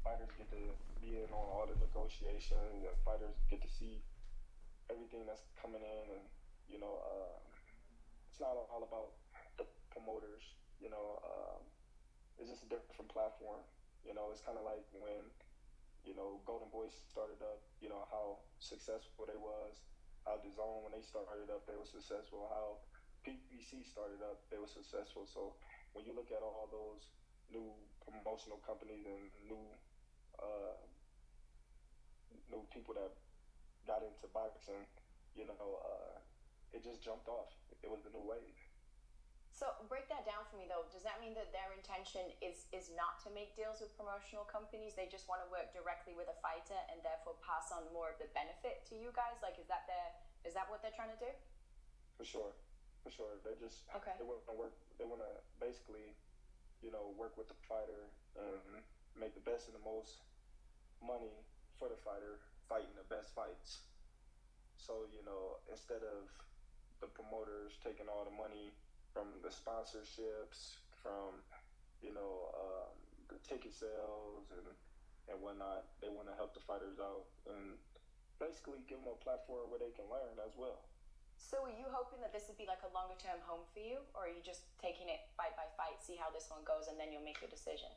Speaker 4: fighters get to be in on all the negotiations and fighters get to see everything that's coming in. And, you know, it's not all about the promoters, you know, it's just a different platform. You know, it's kind of like when, you know, Golden Boys started up, you know, how successful they was, how DAZN, when they started up, they were successful, how PBC started up, they were successful. So when you look at all those new promotional companies and new people that got into boxing, you know, it just jumped off. It was the new wave.
Speaker 3: So break that down for me, though. Does that mean that their intention is not to make deals with promotional companies? They just want to work directly with a fighter and therefore pass on more of the benefit to you guys? Like, is that what they're trying to do?
Speaker 4: For sure. They just They want to work. They want to basically, you know, work with the fighter and make the best and the most money for the fighter, fighting the best fights. So, you know, instead of the promoters taking all the money from the sponsorships, from, you know, the ticket sales and whatnot, they want to help the fighters out and basically give them a platform where they can learn as well.
Speaker 3: So are you hoping that this would be like a longer term home for you, or are you just taking it fight by fight, see how this one goes, and then you'll make your decision?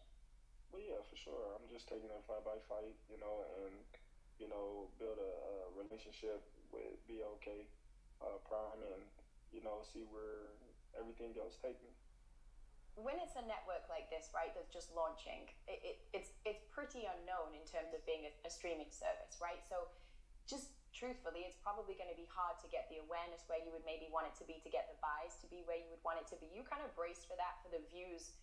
Speaker 4: Well, yeah, for sure. I'm just taking it fight by fight, you know, and, you know, build a relationship with BLK Prime and, you know, see where everything else take me.
Speaker 3: When it's a network like this, right, that's just launching, it's pretty unknown in terms of being a streaming service, right? So just truthfully, it's probably going to be hard to get the awareness where you would maybe want it to be, to get the buys to be where you would want it to be. You kind of braced for that, for the views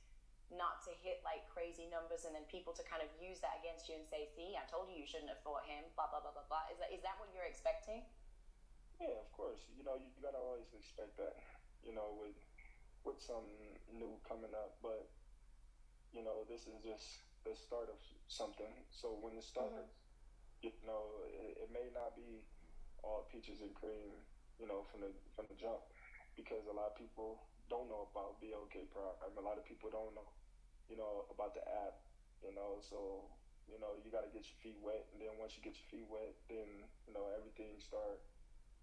Speaker 3: not to hit like crazy numbers and then people to kind of use that against you and say, see, I told you you shouldn't have fought him, blah, blah, blah, blah, blah. Is that what you're expecting?
Speaker 4: Yeah, of course. You know, you gotta always expect that, you know, with something new coming up. But, you know, this is just the start of something. So when it starts, you know, it may not be all peaches and cream, you know, from the jump, because a lot of people don't know about BLK Prime. A lot of people don't know, you know, about the app, you know. So, you know, you got to get your feet wet, and then once you get your feet wet, then, you know, everything start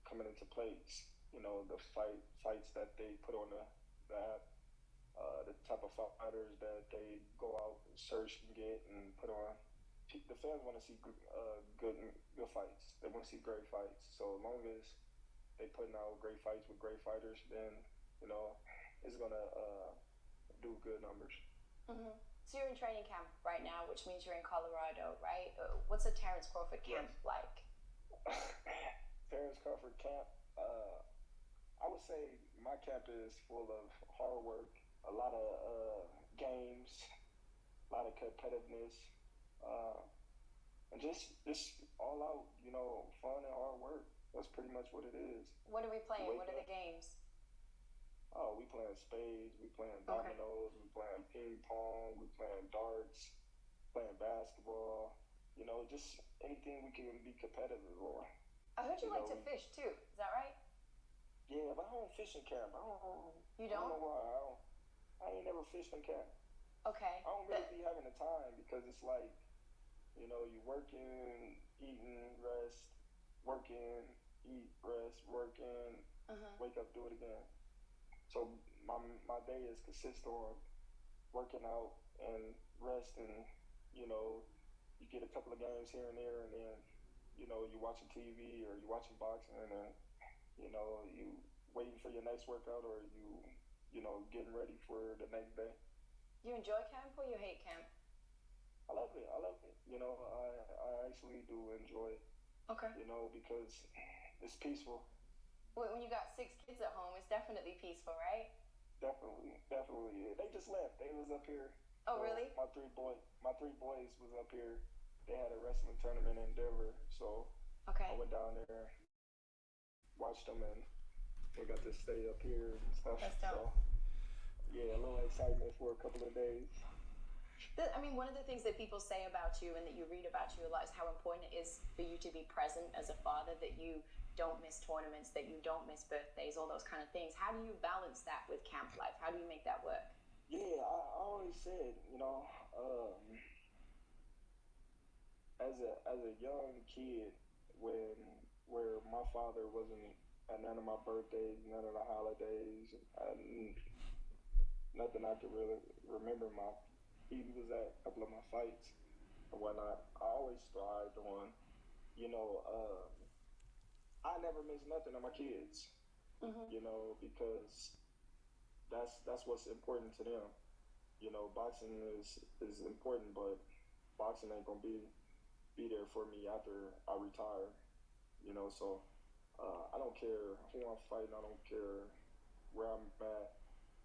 Speaker 4: coming into place. You know, the fights that they put on the app, the type of fighters that they go out and search and get and put on. The fans want to see good fights. They want to see great fights. So as long as they putting out great fights with great fighters, then, you know, it's gonna do good numbers.
Speaker 3: So you're in training camp right now, which means you're in Colorado, right? What's a Terence Crawford camp like?
Speaker 4: Terence Crawford camp, I would say my camp is full of hard work, a lot of games, a lot of competitiveness, and just all out, you know, fun and hard work. That's pretty much what it is.
Speaker 3: What are we playing? What are the games?
Speaker 4: Oh, we playing spades, we playing dominoes, we playing ping pong, we playing darts, playing basketball. You know, just anything we can be competitive on.
Speaker 3: I heard you like to fish too. Is that right?
Speaker 4: Yeah, but I don't fish in camp.
Speaker 3: You
Speaker 4: I don't
Speaker 3: don't?
Speaker 4: know why. I ain't never fished in camp.
Speaker 3: Okay.
Speaker 4: I don't really be having the time, because it's like, you know, you working, eating, rest, working, eat, rest, working, wake up, do it again. So my day is consist on working out and resting. You know, you get a couple of games here and there, and then, you know, you watching TV or you watching boxing, and then, you know, you waiting for your next workout, or you know, getting ready for the next day.
Speaker 3: You enjoy camp or you hate camp?
Speaker 4: I love it. You know, I actually do enjoy it.
Speaker 3: Okay.
Speaker 4: You know, because it's peaceful.
Speaker 3: When you got 6 kids at home, it's definitely peaceful, right?
Speaker 4: Definitely. Yeah. They just left. They was up here.
Speaker 3: Oh, really?
Speaker 4: My three boys was up here. They had a wrestling tournament in Denver, so I went down there, watched them, and they got to stay up here and stuff.
Speaker 3: That's dope.
Speaker 4: So, yeah, a little excitement for a couple of days.
Speaker 3: I mean, one of the things that people say about you and that you read about you a lot is how important it is for you to be present as a father, that you don't miss tournaments, that you don't miss birthdays, all those kind of things. How do you balance that with camp life? How do you make that work?
Speaker 4: Yeah, I always said, you know, as a young kid, where my father wasn't at none of my birthdays, none of the holidays, nothing I could really remember. He was at a couple of my fights and whatnot. I always strived on, you know, I never miss nothing of my kids, you know, because that's what's important to them. You know, boxing is important, but boxing ain't gonna be there for me after I retire. You know, so I don't care who I'm fighting. I don't care where I'm at.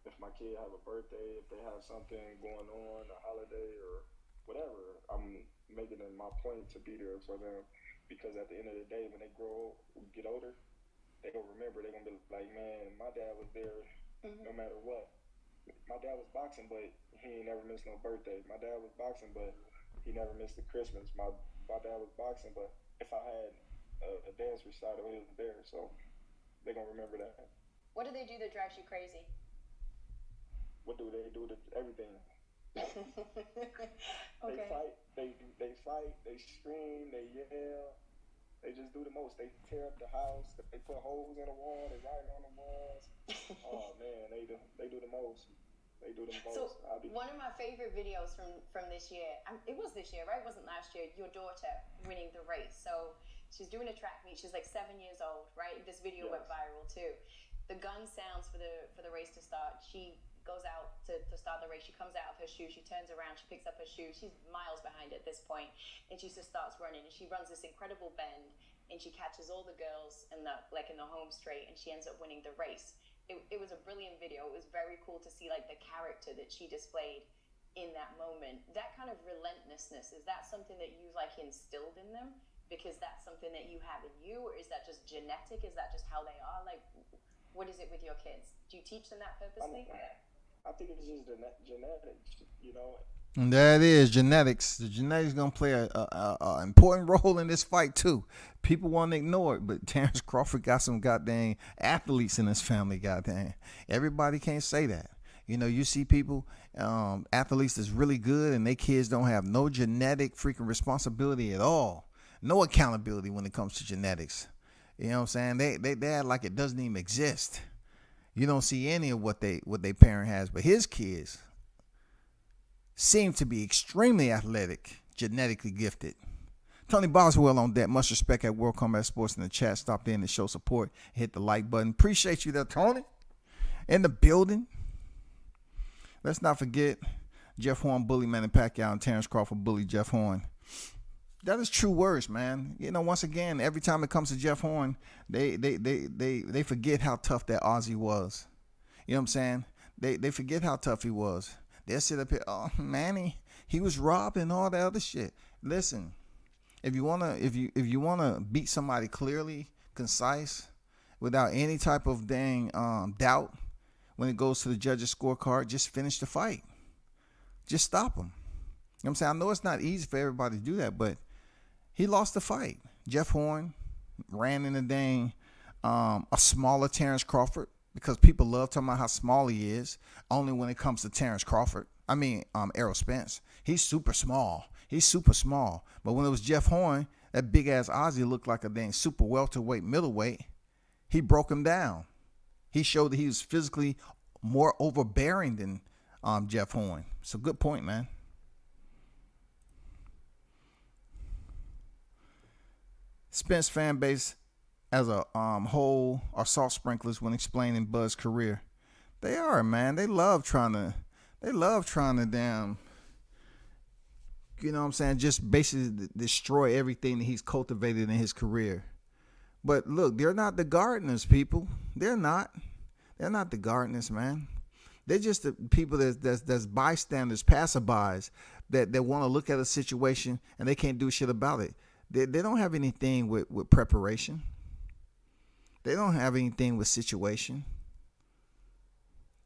Speaker 4: If my kid have a birthday, if they have something going on, a holiday or whatever, I'm making it my point to be there for them, because at the end of the day, when they get older, they gonna remember. They gonna be like, man, my dad was there no matter what. My dad was boxing, but he ain't never missed no birthday. My dad was boxing, but he never missed a Christmas. My dad was boxing, but if I had a dance recital, he was there. So they gonna remember that.
Speaker 3: What do they do that drives you crazy?
Speaker 4: What do they do to everything?
Speaker 3: Okay.
Speaker 4: They fight, they scream, they yell, they just do the most. They tear up the house, they put holes in the wall, they write on the walls. Oh man, they do the most. They do the most.
Speaker 3: So one of my favorite videos from this year, it was this year, right? It wasn't last year. Your daughter winning the race. So she's doing a track meet. She's like 7 years old, right? This video went viral too. The gun sounds for the race to start. She goes out to start the race. She comes out of her shoe. She turns around. She picks up her shoe. She's miles behind at this point, and she just starts running. And she runs this incredible bend, and she catches all the girls in the home straight, and she ends up winning the race. It was a brilliant video. It was very cool to see like the character that she displayed in that moment. That kind of relentlessness, is that something that you like instilled in them because that's something that you have in you, or is that just genetic? Is that just how they are? Like, what is it with your kids? Do you teach them that purposely?
Speaker 4: I think it's just genetics, you know.
Speaker 2: And there it is, genetics. The genetics gonna play a important role in this fight too. People want to ignore it, but Terence Crawford got some goddamn athletes in his family. Goddamn, everybody can't say that. You know, you see people, athletes that's really good, and their kids don't have no genetic freaking responsibility at all, no accountability when it comes to genetics. You know what I'm saying? They act like it doesn't even exist. You don't see any of what they parent has, but his kids seem to be extremely athletic, genetically gifted. Tony Boswell on that. Much respect at World Combat Sports in the chat. Stopped in to show support. Hit the like button. Appreciate you there, Tony. In the building. Let's not forget Jeff Horn bully Manny Pacquiao and Terence Crawford bully Jeff Horn. That is true words, man. You know, once again, every time it comes to Jeff Horn, they forget how tough that Aussie was. You know what I'm saying? They forget how tough he was. They'll sit up here, oh, Manny, he was robbed and all that other shit. Listen, if you wanna beat somebody clearly, concise, without any type of dang doubt, when it goes to the judge's scorecard, just finish the fight. Just stop him. You know what I'm saying? I know it's not easy for everybody to do that, but he lost the fight. Jeff Horn ran in the dang a smaller Terence Crawford, because people love talking about how small he is, only when it comes to Terence Crawford. I mean, Errol Spence. He's super small. But when it was Jeff Horn, that big-ass Aussie looked like a dang super welterweight, middleweight. He broke him down. He showed that he was physically more overbearing than Jeff Horn. So good point, man. Spence fan base as a whole are salt sprinklers when explaining Bud's career. They are, man. They love trying to damn, you know what I'm saying, just basically destroy everything that he's cultivated in his career. But look, they're not the gardeners, people. They're not the gardeners, man. They're just the people that's bystanders, passerbys, that want to look at a situation and they can't do shit about it. They don't have anything with preparation. They don't have anything with situation.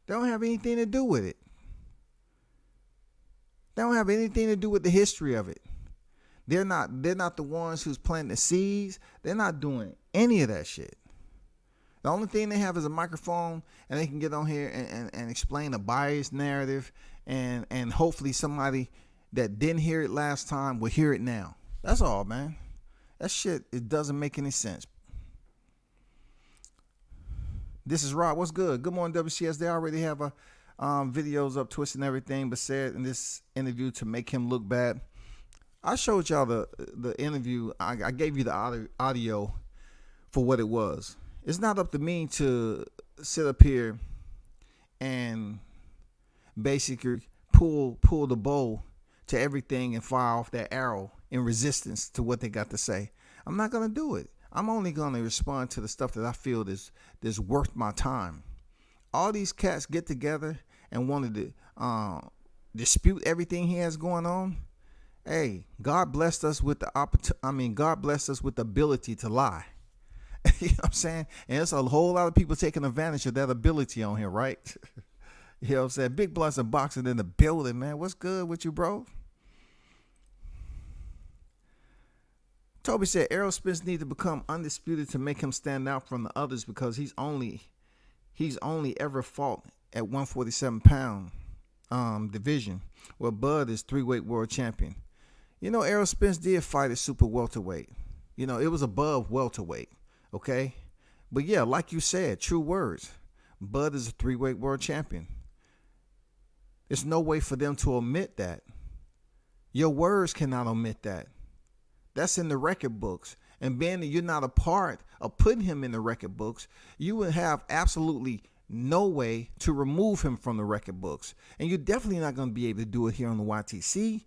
Speaker 2: They don't have anything to do with it. They don't have anything to do with the history of it. They're not the ones who's planting the seeds. They're not doing any of that shit. The only thing they have is a microphone, and they can get on here and explain a biased narrative, and hopefully somebody that didn't hear it last time will hear it now. That's all, man. That shit, it doesn't make any sense. This is Rod. What's good? Good morning, WCS. They already have videos up, twisting everything, but said in this interview to make him look bad. I showed y'all the interview. I gave you the audio for what it was. It's not up to me to sit up here and basically pull the bow to everything and fire off that arrow in resistance to what they got to say. I'm not going to do it. I'm only going to respond to the stuff that I feel is worth my time. All these cats get together and wanted to dispute everything he has going on. Hey, God blessed us with God blessed us with the ability to lie. You know what I'm saying? And there's a whole lot of people taking advantage of that ability on here, right? You know what I'm saying? Big Blessing Boxing in the building, man. What's good with you, bro? Toby said Errol Spence needs to become undisputed to make him stand out from the others, because he's only ever fought at 147-pound division, where Bud is 3-weight world champion. You know, Errol Spence did fight at super welterweight. You know, it was above welterweight, okay? But yeah, like you said, true words. Bud is a 3-weight world champion. There's no way for them to omit that. Your words cannot omit that. That's in the record books. And being that you're not a part of putting him in the record books, you would have absolutely no way to remove him from the record books. And you're definitely not going to be able to do it here on the YTC.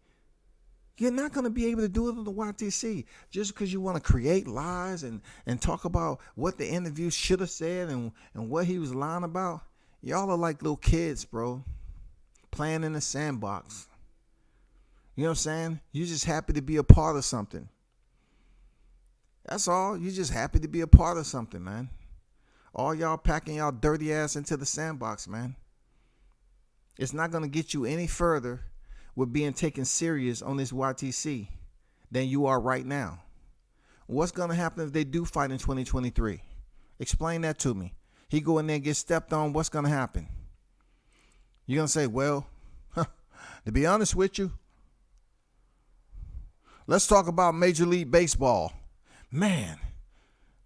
Speaker 2: You're not going to be able to do it on the YTC just because you want to create lies and talk about what the interview should have said and what he was lying about. Y'all are like little kids, bro, playing in the sandbox. You know what I'm saying? You're just happy to be a part of something. That's all. You're just happy to be a part of something, man. All y'all packing y'all dirty ass into the sandbox, man. It's not going to get you any further with being taken serious on this YTC than you are right now. What's going to happen if they do fight in 2023? Explain that to me. He go in there and get stepped on. What's going to happen? You're going to say, well, to be honest with you, let's talk about Major League Baseball. Man,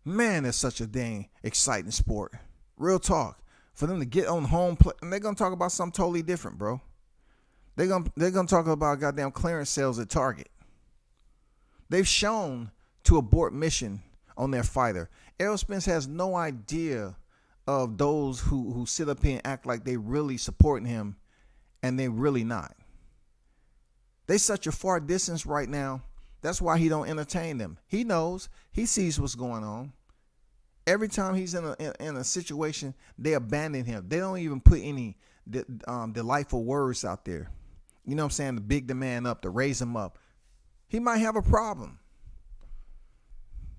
Speaker 2: it's such a dang exciting sport. Real talk. For them to get on home plate, and they're going to talk about something totally different, bro. They're gonna talk about goddamn clearance sales at Target. They've shown to abort mission on their fighter. Errol Spence has no idea of those who sit up here and act like they really supporting him, and they really not. They such a far distance right now. That's why he don't entertain them. He knows. He sees what's going on. Every time he's in a situation, they abandon him. They don't even put any delightful words out there. You know what I'm saying? To big the man up, to raise him up. He might have a problem.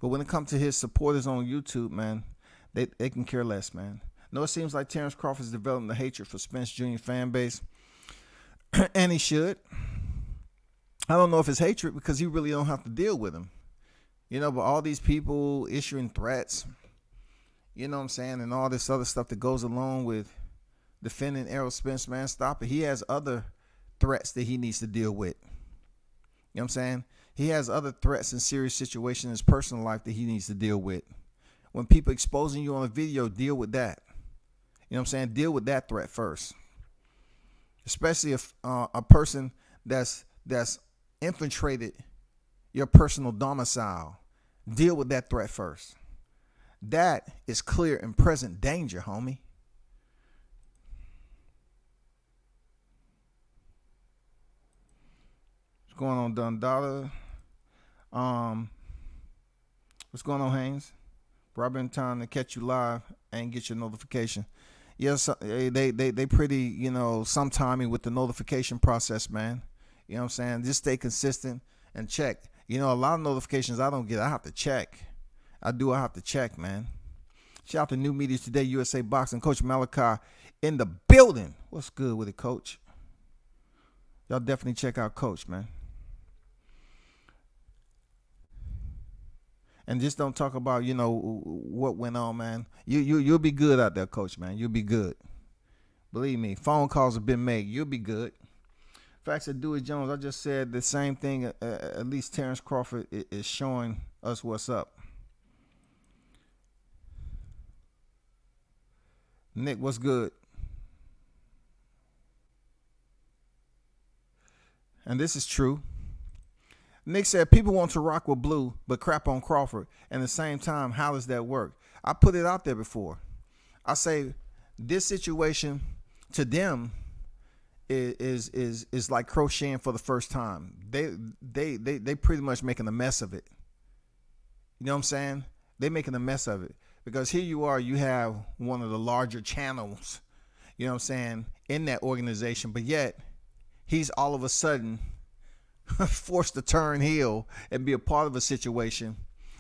Speaker 2: But when it comes to his supporters on YouTube, man, they can care less, man. No, it seems like Terence Crawford is developing a hatred for Spence Jr. fan base. And he should. I don't know if it's hatred because he really don't have to deal with him. You know, but all these people issuing threats, you know what I'm saying, and all this other stuff that goes along with defending Errol Spence, man, stop it. He has other threats that he needs to deal with. You know what I'm saying? He has other threats and serious situations in his personal life that he needs to deal with. When people exposing you on a video, deal with that. You know what I'm saying? Deal with that threat first. Especially if a person that's infiltrated your personal domicile, deal with that threat first. That is clear and present danger, homie. What's going on, Dundada? What's going on, Haynes? Robin, time to catch you live and get your notification. Yes, they pretty, you know, some timing with the notification process, man. You know what I'm saying? Just stay consistent and check. You know, a lot of notifications I don't get, I have to check. I have to check, man. Shout out to New Media Today, USA Boxing. Coach Malachi in the building. What's good with it, Coach? Y'all definitely check out Coach, man. And just don't talk about, you know, what went on, man. You'll be good out there, Coach, man. You'll be good. Believe me, phone calls have been made. You'll be good. Facts of Dewey Jones, I just said the same thing. At least Terence Crawford is showing us what's up. Nick, what's good? And this is true. Nick said people want to rock with Blue, but crap on Crawford. And at the same time, how does that work? I put it out there before. I say this situation to them is like crocheting for the first time. They pretty much making a mess of it. You know what I'm saying? They making a mess of it. Because here you are, you have one of the larger channels, you know what I'm saying, in that organization, but yet he's all of a sudden forced to turn heel and be a part of a situation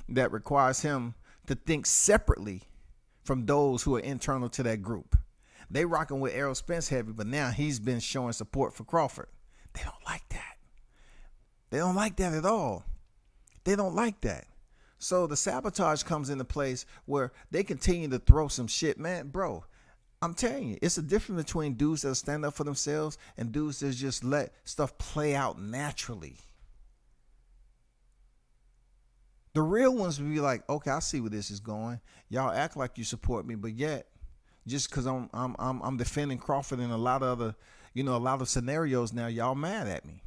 Speaker 2: that requires him to think separately from those who are internal to that group. They rocking with Errol Spence heavy, but now he's been showing support for Crawford. They don't like that. They don't like that at all. They don't like that. So the sabotage comes into place where they continue to throw some shit. Man, bro, I'm telling you, it's a difference between dudes that stand up for themselves and dudes that just let stuff play out naturally. The real ones will be like, okay, I see where this is going. Y'all act like you support me, but yet, just because I'm defending Crawford in a lot of other, you know, a lot of scenarios now, y'all mad at me.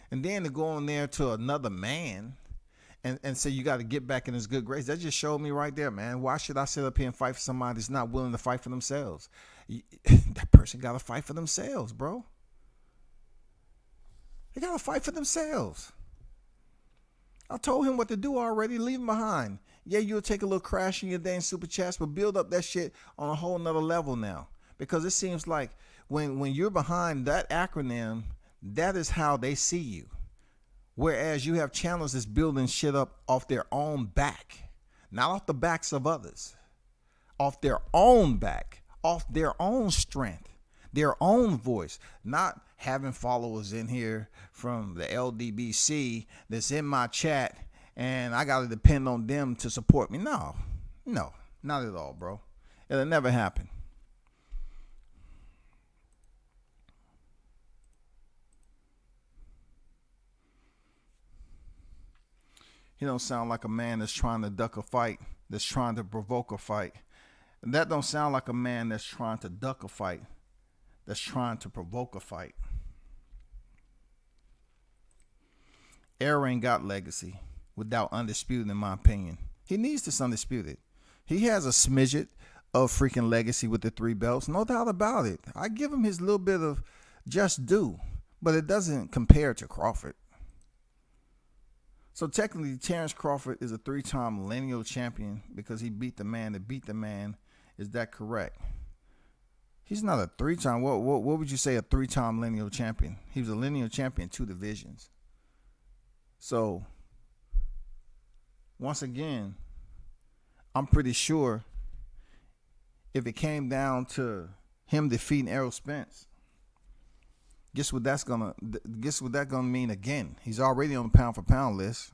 Speaker 2: And then to go on there to another man and say you got to get back in his good grace, that just showed me right there, man. Why should I sit up here and fight for somebody that's not willing to fight for themselves? That person got to fight for themselves, bro. They got to fight for themselves. I told him what to do already. Leave him behind. Yeah, you'll take a little crash in your dang super chats, but build up that shit on a whole nother level now. Because it seems like when you're behind that acronym, That is how they see you. Whereas you have channels that's building shit up off their own back, not off the backs of others, off their own back, off their own strength, their own voice, not having followers in here from the LDBC that's in my chat and I got to depend on them to support me. No, not at all, bro. It'll never happen. He don't sound like a man that's trying to duck a fight, that's trying to provoke a fight. And that don't sound like a man that's trying to duck a fight, that's trying to provoke a fight. Errol ain't got legacy without undisputed, in my opinion. He needs this undisputed. He has a smidget of freaking legacy with the 3 belts, no doubt about it. I give him his little bit of just due, but it doesn't compare to Crawford. So technically, Terence Crawford is a 3-time lineal champion because he beat the man that beat the man. Is that correct? He's not a 3-time. What would you say a 3-time lineal champion? He was a lineal champion 2 divisions. So once again, I'm pretty sure if it came down to him defeating Errol Spence, guess what that's gonna mean again? He's already on the pound for pound list.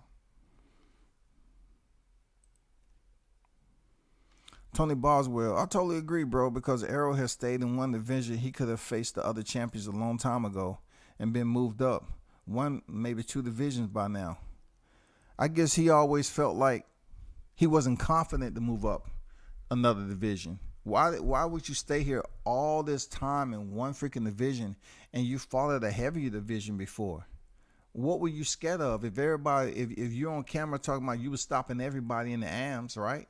Speaker 2: Tony Boswell, I totally agree, bro, because Errol has stayed in one division. He could have faced the other champions a long time ago and been moved up 1, maybe 2 divisions by now. I guess he always felt like he wasn't confident to move up another division. Why would you stay here all this time in one freaking division and you fought at a heavier division before? What were you scared of? If you're on camera talking about you were stopping everybody in the AMs, right?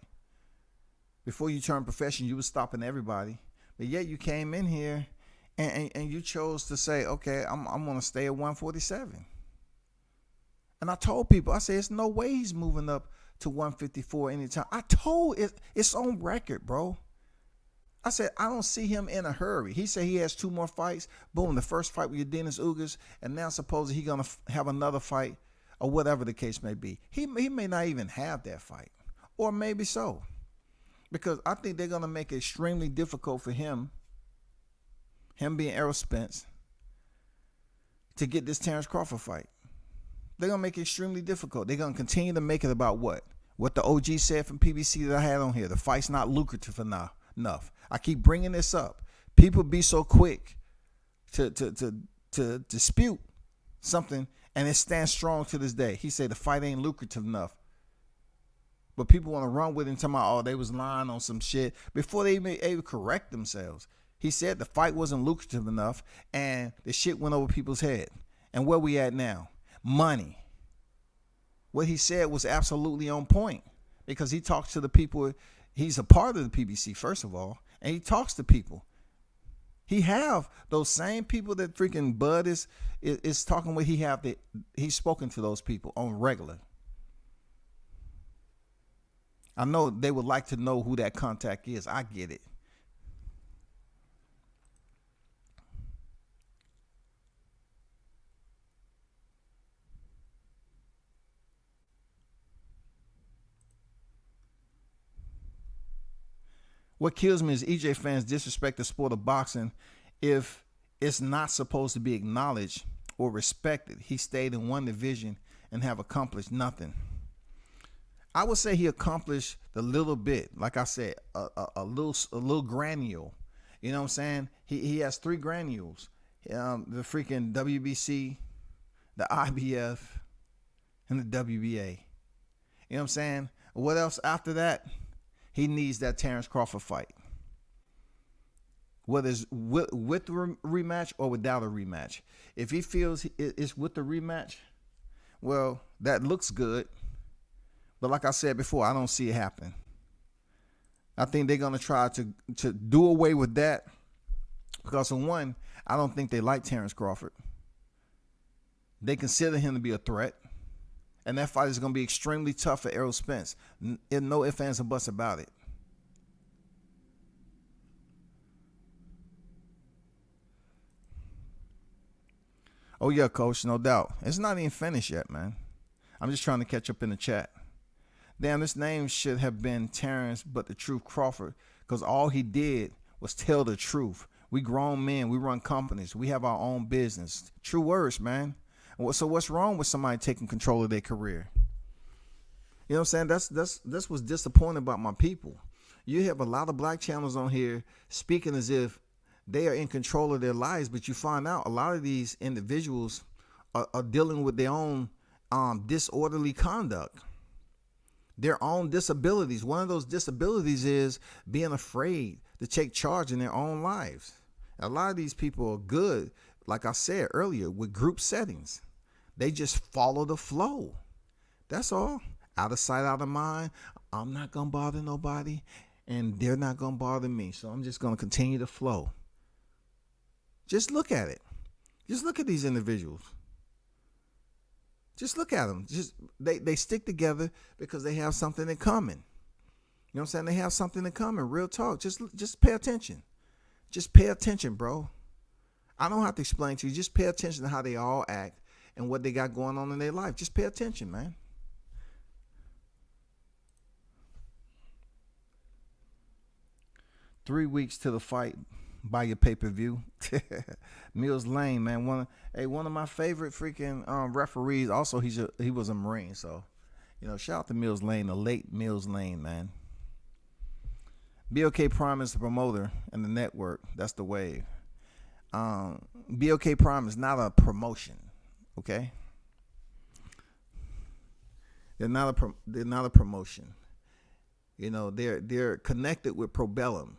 Speaker 2: Before you turned professional, you were stopping everybody. But yet you came in here and you chose to say, okay, I'm going to stay at 147. And I told people, I said, it's no way he's moving up to 154 anytime. I told it's on record, bro. I said, I don't see him in a hurry. He said he has 2 more fights. Boom, the first fight with Dennis Ugas, and now supposedly he's going to have another fight or whatever the case may be. He may not even have that fight, or maybe so. Because I think they're going to make it extremely difficult for him being Errol Spence, to get this Terence Crawford fight. They're going to make it extremely difficult. They're going to continue to make it about what? What the OG said from PBC that I had on here. The fight's not lucrative enough. I keep bringing this up. People be so quick to dispute something, and it stands strong to this day. He said the fight ain't lucrative enough. But people want to run with it and tell me, oh, they was lying on some shit before they even able to correct themselves. He said the fight wasn't lucrative enough, and the shit went over people's head. And where we at now? Money. What he said was absolutely on point, because he talks to the people. He's a part of the PBC, first of all, and he talks to people. He have those same people that freaking Bud is talking with. He's spoken to those people on regular. I know they would like to know who that contact is. I get it. What kills me is EJ fans disrespect the sport of boxing if it's not supposed to be acknowledged or respected. He stayed in one division and have accomplished nothing. I would say he accomplished the little bit, like I said, a little granule. You know what I'm saying? He has 3 granules. The freaking WBC, the IBF, and the WBA. You know what I'm saying? What else after that? He needs that Terence Crawford fight. Whether it's with the rematch or without a rematch. If he feels it's with the rematch, well, that looks good. But like I said before, I don't see it happening. I think they're going to try to do away with that. Because for one, I don't think they like Terence Crawford. They consider him to be a threat. And that fight is going to be extremely tough for Errol Spence. No ifs, ands, or buts about it. Oh yeah, coach, no doubt. It's not even finished yet, man. I'm just trying to catch up in the chat. Damn, this name should have been Terence, but the truth Crawford, because all he did was tell the truth. We grown men, we run companies, we have our own business. True words, man. So what's wrong with somebody taking control of their career? You know what I'm saying? That's what's disappointing about my people. You have a lot of black channels on here speaking as if they are in control of their lives, but you find out a lot of these individuals are dealing with their own disorderly conduct, their own disabilities. One of those disabilities is being afraid to take charge in their own lives. A lot of these people are good, like I said earlier, with group settings. They just follow the flow. That's all. Out of sight, out of mind. I'm not going to bother nobody, and they're not going to bother me. So I'm just going to continue to flow. Just look at it. Just look at these individuals. Just look at them. Just they stick together because they have something in common. You know what I'm saying? They have something in common. Real talk. Just pay attention. Just pay attention, bro. I don't have to explain to you. Just pay attention to how they all act and what they got going on in their life. Just pay attention, man. Three weeks to the fight. Buy your pay-per-view. Mills Lane, man. One of my favorite freaking referees. Also, he was a Marine. So, shout out to Mills Lane, the late Mills Lane, man. BLK Prime is the promoter and the network. That's the wave. BLK Prime is not a promotion, okay? They're not a promotion. They're connected with Probellum.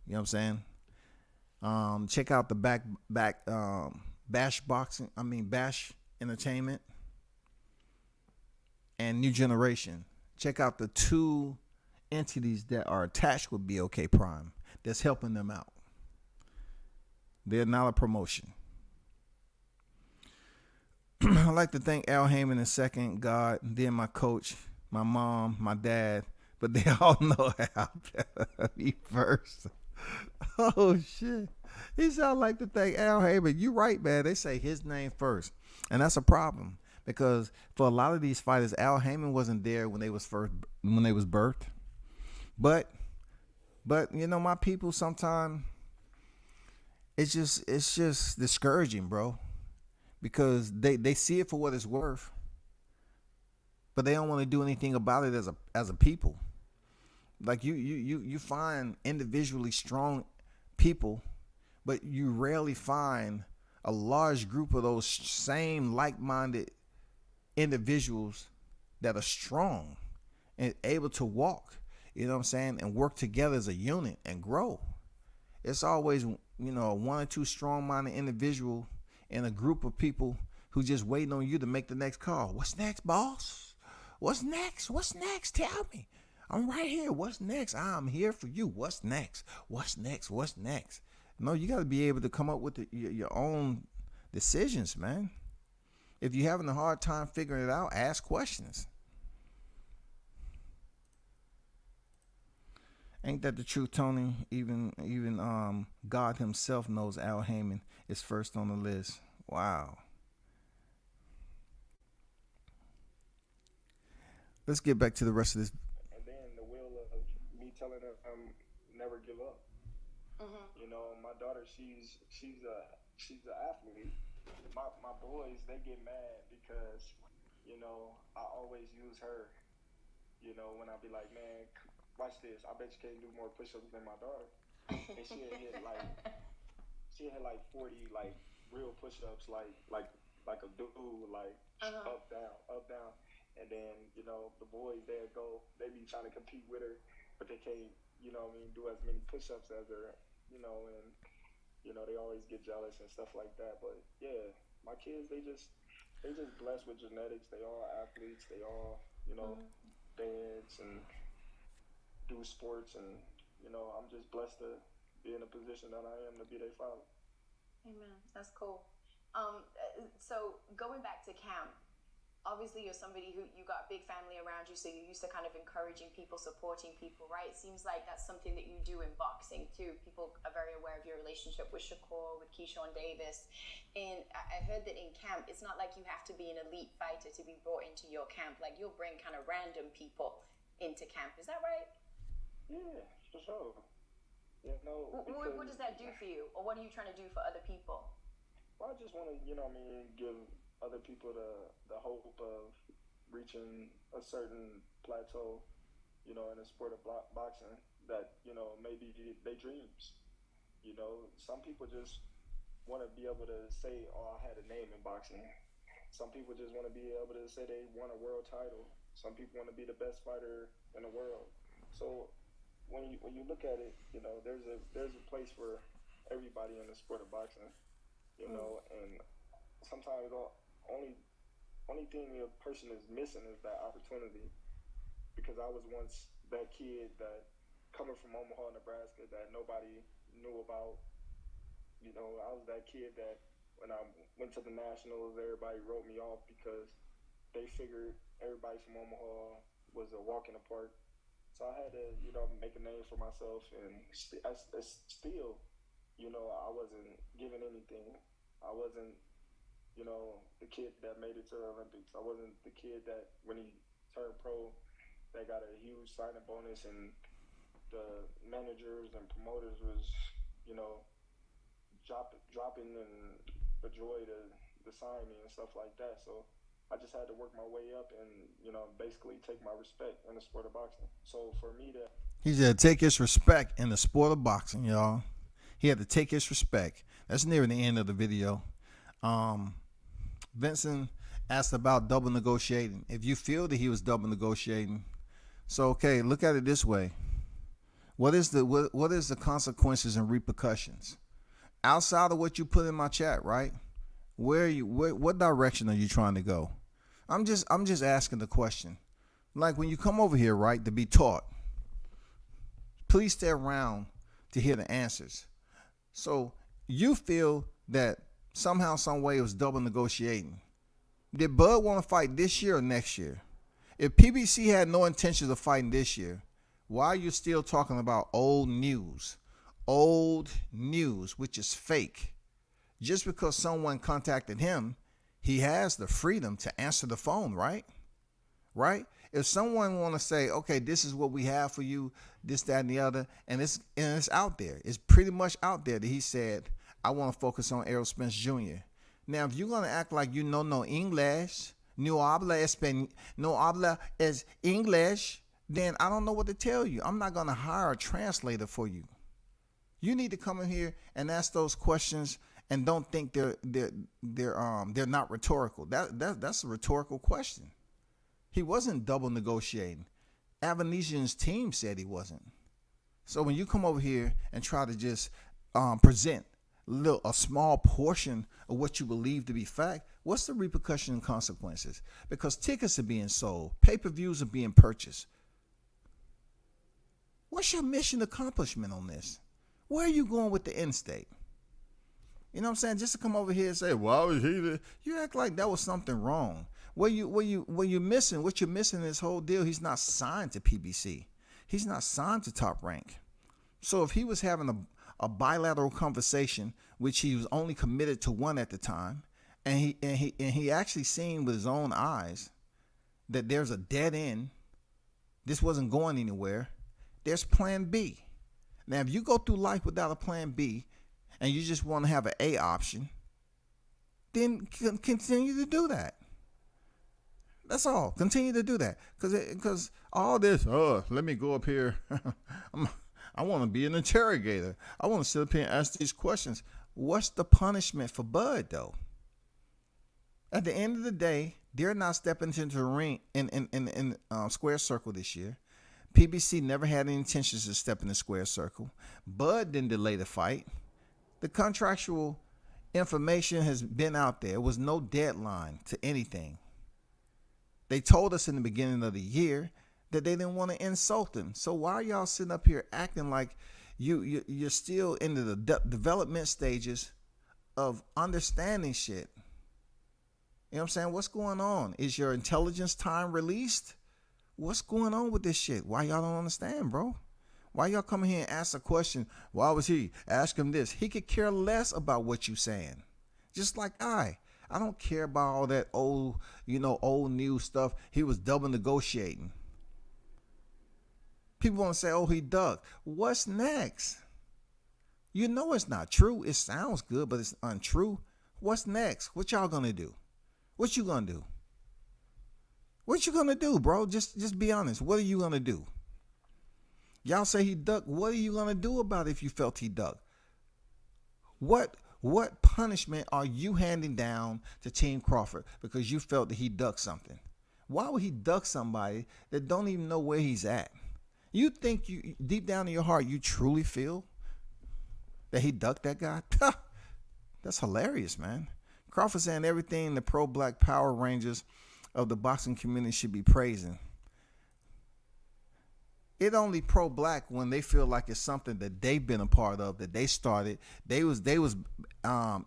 Speaker 2: You know what I'm saying? Check out the Bash Entertainment and New Generation. Check out the two entities that are attached with BLK Prime that's helping them out. They're not a promotion. I'd like to thank Al Heyman II, God, then my coach, my mom, my dad, but they all know Al better me first. Oh, shit. He said, I'd like to thank Al Heyman. You right, man. They say his name first. And that's a problem because for a lot of these fighters, Al Heyman wasn't there when they was birthed. But my people sometimes it's just discouraging, bro. Because they see it for what it's worth. But they don't want to do anything about it as a people. Like you find individually strong people, but you rarely find a large group of those same like-minded individuals that are strong and able to walk, you know what I'm saying, and work together as a unit and grow. It's always, one or two strong-minded individual in a group of people who just waiting on you to make the next call. What's next, boss? What's next? What's next? Tell me. I'm right here. What's next? I'm here for you. What's next? What's next? What's next? No, you got to be able to come up with your own decisions, man. If you're having a hard time figuring it out, ask questions. Ain't that the truth, Tony? Even God himself knows Al Heyman is first on the list. Wow. Let's get back to the rest of this.
Speaker 4: And then the will of me telling her never give up. Mm-hmm. My daughter, she's an athlete. My boys, they get mad because, I always use her. When I be like, man, watch this. I bet you can't do more push-ups than my daughter. And she'll hit like 40 like real push-ups like a dude, like up down. And then, the boys they be trying to compete with her, but they can't, do as many push-ups as her, and they always get jealous and stuff like that. But yeah, my kids, they just blessed with genetics. They all athletes. They all, dance and do sports, and I'm just blessed to be in a position that I am to be their father. Amen.
Speaker 3: That's cool. So going back to camp, obviously you're somebody who, you got a big family around you, so you're used to kind of encouraging people, supporting people, right? It seems like that's something that you do in boxing too. People are very aware of your relationship with Shakur, with Keyshawn Davis. And I heard that in camp, it's not like you have to be an elite fighter to be brought into your camp. Like, you'll bring kind of random people into camp. Is that right?
Speaker 4: Yeah, for sure. Yeah, no.
Speaker 3: What does that do for you? Or what are you trying to do for other people?
Speaker 4: Well, I just want to, give other people the hope of reaching a certain plateau, in the sport of boxing that, maybe they dreams. Some people just want to be able to say, oh, I had a name in boxing. Some people just want to be able to say they won a world title. Some people want to be the best fighter in the world. So when you look at it, there's a place for everybody in the sport of boxing, and sometimes the only thing a person is missing is that opportunity. Because I was once that kid that coming from Omaha, Nebraska, that nobody knew about. I was that kid that when I went to the Nationals, everybody wrote me off because they figured everybody from Omaha was a walk in the park. So I had to, make a name for myself, and still, I wasn't given anything. I wasn't, the kid that made it to the Olympics. I wasn't the kid that when he turned pro, that got a huge signing bonus, and the managers and promoters was, dropping and the joy to sign me and stuff like that. So I just had to work my way up and, basically take my respect in the sport of boxing. So for me to...
Speaker 2: He said take his respect in the sport of boxing, y'all. He had to take his respect. That's near the end of the video. Vincent asked about double negotiating. If you feel that he was double negotiating, so okay, look at it this way. What is the consequences and repercussions? Outside of what you put in my chat, right? What direction are you trying to go? I'm just asking the question. Like when you come over here, right, to be taught, please stay around to hear the answers. So you feel that somehow, some way it was double negotiating. Did Bud want to fight this year or next year? If PBC had no intentions of fighting this year, why are you still talking about old news? Old news, which is fake. Just because someone contacted him, he has the freedom to answer the phone, right? Right? If someone want to say, okay, this is what we have for you, this, that, and the other, and it's out there. It's pretty much out there that he said, I want to focus on Errol Spence Jr. Now, if you're going to act like you know no English, no habla es English, then I don't know what to tell you. I'm not going to hire a translator for you. You need to come in here and ask those questions, and don't think they're not rhetorical. That's a rhetorical question. He wasn't double negotiating. Avanesyan's team said he wasn't. So when you come over here and try to just present a small portion of what you believe to be fact, what's the repercussion and consequences? Because tickets are being sold, pay-per-views are being purchased. What's your mission accomplishment on this? Where are you going with the end state? You know what I'm saying? Just to come over here and say, why was he there? You act like that was something wrong. What you're missing in this whole deal, he's not signed to PBC. He's not signed to Top Rank. So if he was having a bilateral conversation, which he was only committed to one at the time, and he actually seen with his own eyes that there's a dead end, this wasn't going anywhere, there's plan B. Now, if you go through life without a plan B and you just want to have an A option, then continue to do that. That's all. Continue to do that. Because all this, let me go up here. I want to be an interrogator. I want to sit up here and ask these questions. What's the punishment for Bud, though? At the end of the day, they're not stepping into the ring in square circle this year. PBC never had any intentions to step in the square circle. Bud didn't delay the fight. The contractual information has been out there. There was no deadline to anything. They told us in the beginning of the year that they didn't want to insult him. So why are y'all sitting up here acting like you're still in the development stages of understanding shit? You know what I'm saying? What's going on? Is your intelligence time released? What's going on with this shit? Why y'all don't understand, bro? Why y'all come here and ask a question? Why was he? Ask him this. He could care less about what you saying. Just like I don't care about all that old news stuff. He was double negotiating. People want to say, oh, he ducked. What's next? You know it's not true. It sounds good, but it's untrue. What's next? What y'all gonna do? What you gonna do? What you gonna do, bro? Just be honest. What are you gonna do? Y'all say he ducked. What are you gonna do about it if you felt he ducked? What punishment are you handing down to Team Crawford because you felt that he ducked something? Why would he duck somebody that don't even know where he's at? You think you deep down in your heart you truly feel that he ducked that guy? That's hilarious, man. Crawford saying everything the pro-black Power Rangers of the boxing community should be praising. It only pro-black when they feel like it's something that they've been a part of, that they started. They was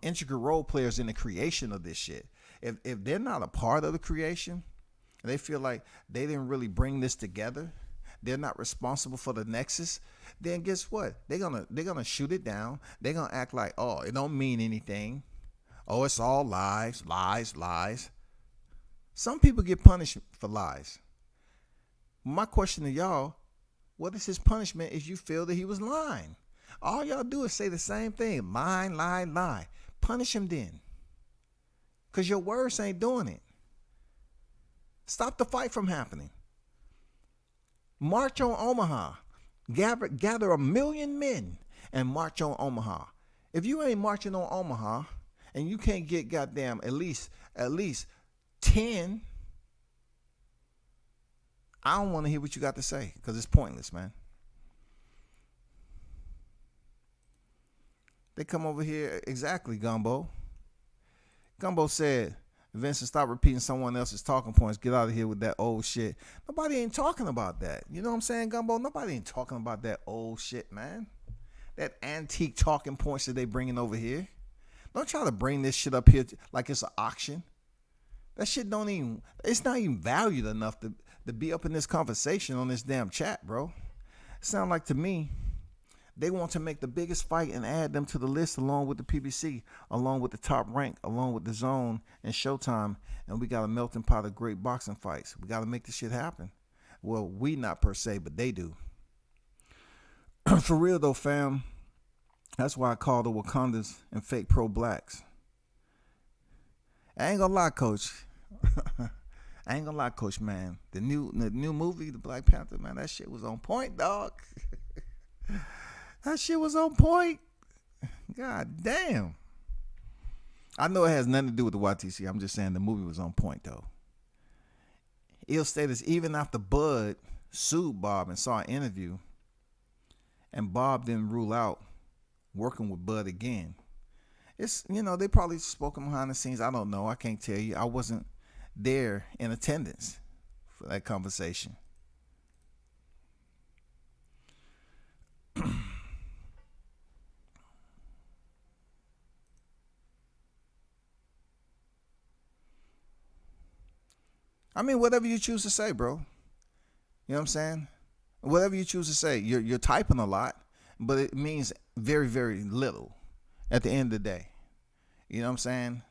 Speaker 2: integral role players in the creation of this shit. If they're not a part of the creation, they feel like they didn't really bring this together, they're not responsible for the nexus, then guess what? They're gonna shoot it down. They're gonna act like, oh, it don't mean anything. Oh, it's all lies, lies, lies. Some people get punished for lies. My question to y'all, what is his punishment if you feel that he was lying? All y'all do is say the same thing. Lie, lie, lie. Punish him then. Because your words ain't doing it. Stop the fight from happening. March on Omaha. Gather 1 million men and march on Omaha. If you ain't marching on Omaha and you can't get goddamn at least 10, I don't want to hear what you got to say because it's pointless, man. They come over here, exactly, Gumbo. Gumbo said, Vincent, stop repeating someone else's talking points. Get out of here with that old shit. Nobody ain't talking about that. You know what I'm saying, Gumbo? Nobody ain't talking about that old shit, man. That antique talking points that they bringing over here. Don't try to bring this shit up here like it's an auction. That shit it's not even valued enough to be up in this conversation on this damn chat, bro. It sound like to me, they want to make the biggest fight and add them to the list along with the PBC, along with the Top Rank, along with the Zone and Showtime, and we got a melting pot of great boxing fights. We got to make this shit happen. Well, we not per se, but they do. For real though, fam, that's why I call the Wakandas and fake pro-blacks. I ain't gonna lie, Coach. I ain't gonna lie, Coach, man. The new movie, the Black Panther, man, that shit was on point, dog. That shit was on point. God damn. I know it has nothing to do with the YTC. I'm just saying the movie was on point, though. Ill status, even after Bud sued Bob and saw an interview, and Bob didn't rule out working with Bud again. It's, they probably spoken behind the scenes. I don't know. I can't tell you. I wasn't there in attendance for that conversation. I mean, whatever you choose to say, bro. You know what I'm saying? Whatever you choose to say. You're typing a lot, but it means very, very little at the end of the day. You know what I'm saying?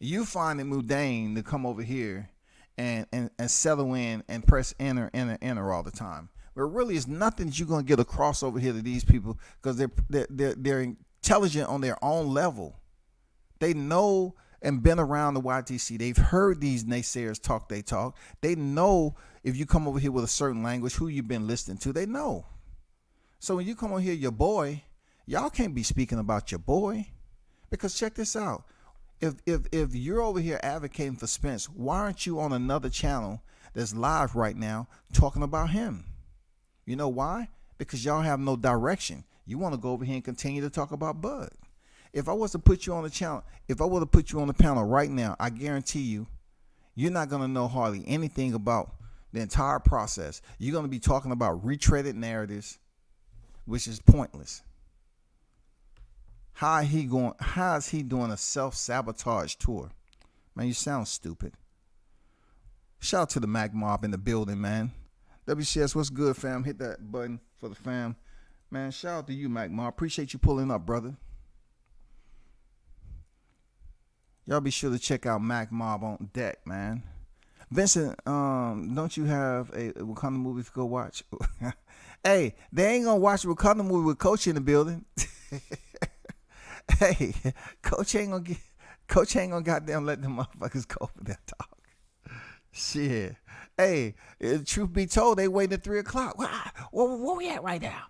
Speaker 2: You find it mundane to come over here and settle in and press enter all the time. But really, it's nothing that you're going to get across over here to these people because they're intelligent on their own level. They know and been around the YTC. They've heard these naysayers talk. They know if you come over here with a certain language, who you've been listening to, they know. So when you come over here, your boy, y'all can't be speaking about your boy. Because check this out. If you're over here advocating for Spence, why aren't you on another channel that's live right now talking about him? You know why? Because y'all have no direction. You want to go over here and continue to talk about Bud. If I was to put you on the channel, if I were to put you on the panel right now, I guarantee you're not going to know hardly anything about the entire process. You're going to be talking about retreaded narratives, which is pointless. How is he doing a self-sabotage tour? Man, you sound stupid. Shout out to the Mac Mob in the building, man. WCS, what's good, fam? Hit that button for the fam. Man, shout out to you, Mac Mob. Appreciate you pulling up, brother. Y'all be sure to check out Mac Mob on deck, man. Vincent, don't you have a Wakanda movie to go watch? Hey, they ain't gonna watch a Wakanda movie with Coach in the building. Hey, Coach ain't gonna goddamn let them motherfuckers go for that talk. Shit. Hey, truth be told, they waiting at 3 o'clock. Where we at right now?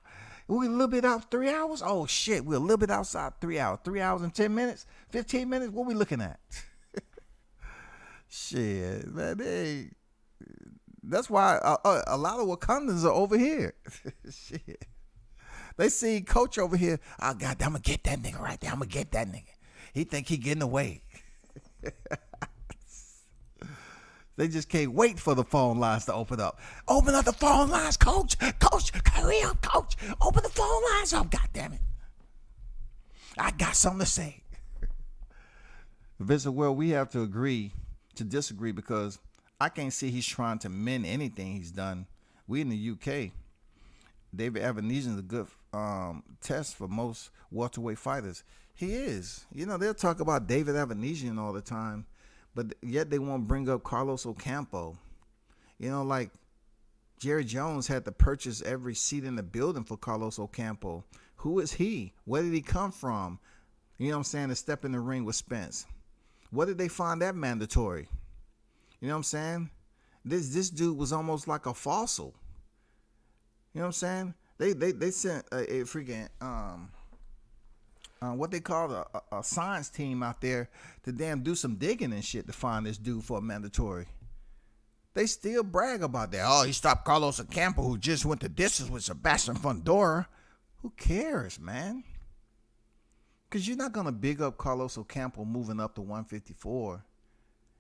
Speaker 2: We a little bit out 3 hours? Oh shit, we're a little bit outside 3 hours. 3 hours and 10 minutes? 15 minutes? What we looking at? Shit, man. That's why a lot of Wakandans are over here. Shit. They see Coach over here. Oh, God, I'm going to get that nigga right there. I'm going to get that nigga. He think he getting away. They just can't wait for the phone lines to open up. Open up the phone lines, Coach. Coach, hurry up, Coach. Open the phone lines up, goddammit. I got something to say. Vincent, well, we have to agree to disagree because I can't see he's trying to mend anything he's done. We in the UK, David Avanesyan is a good test for most welterweight fighters. He is. You know, they'll talk about David Avanesyan all the time, but yet they won't bring up Carlos Ocampo. You know, like Jerry Jones had to purchase every seat in the building for Carlos Ocampo. Who is he? Where did he come from? You know what I'm saying? To step in the ring with Spence. What did they find that mandatory? You know what I'm saying? This dude was almost like a fossil. You know what I'm saying? They sent a freaking what they call a science team out there to damn do some digging and shit to find this dude for a mandatory. They still brag about that. Oh, he stopped Carlos Ocampo, who just went the distance with Sebastian Fundora. Who cares, man? Because you're not going to big up Carlos Ocampo moving up to 154.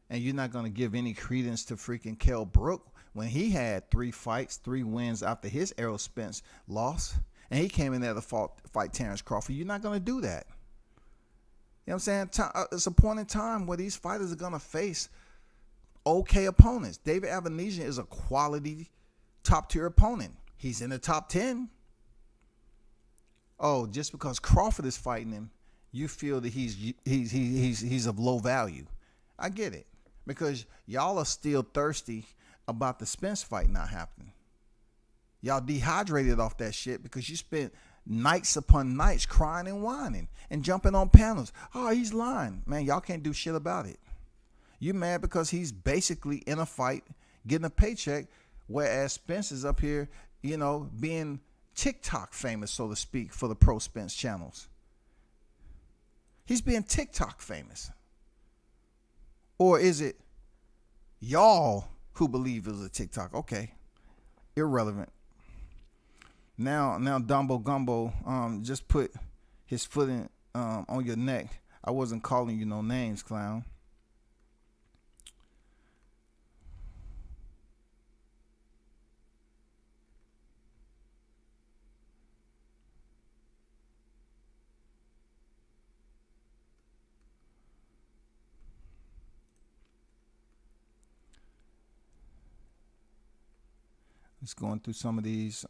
Speaker 2: And you're not going to give any credence to freaking Kell Brook when he had 3 fights, 3 wins after his Errol Spence loss. And he came in there to fight Terence Crawford. You're not going to do that. You know what I'm saying? It's a point in time where these fighters are going to face okay opponents. David Avanesyan is a quality top-tier opponent. He's in the top 10. Oh, just because Crawford is fighting him, you feel that he's of low value. I get it. Because y'all are still thirsty about the Spence fight not happening. Y'all dehydrated off that shit because you spent nights upon nights crying and whining and jumping on panels. Oh, he's lying. Man, y'all can't do shit about it. You mad because he's basically in a fight getting a paycheck, whereas Spence is up here, you know, being TikTok famous, so to speak, for the Pro Spence channels. He's being TikTok famous. Or is it y'all who believe it was a TikTok? Okay. Irrelevant. Now Dumbo Gumbo just put his foot in on your neck. I wasn't calling you no names, clown. Just going through some of these.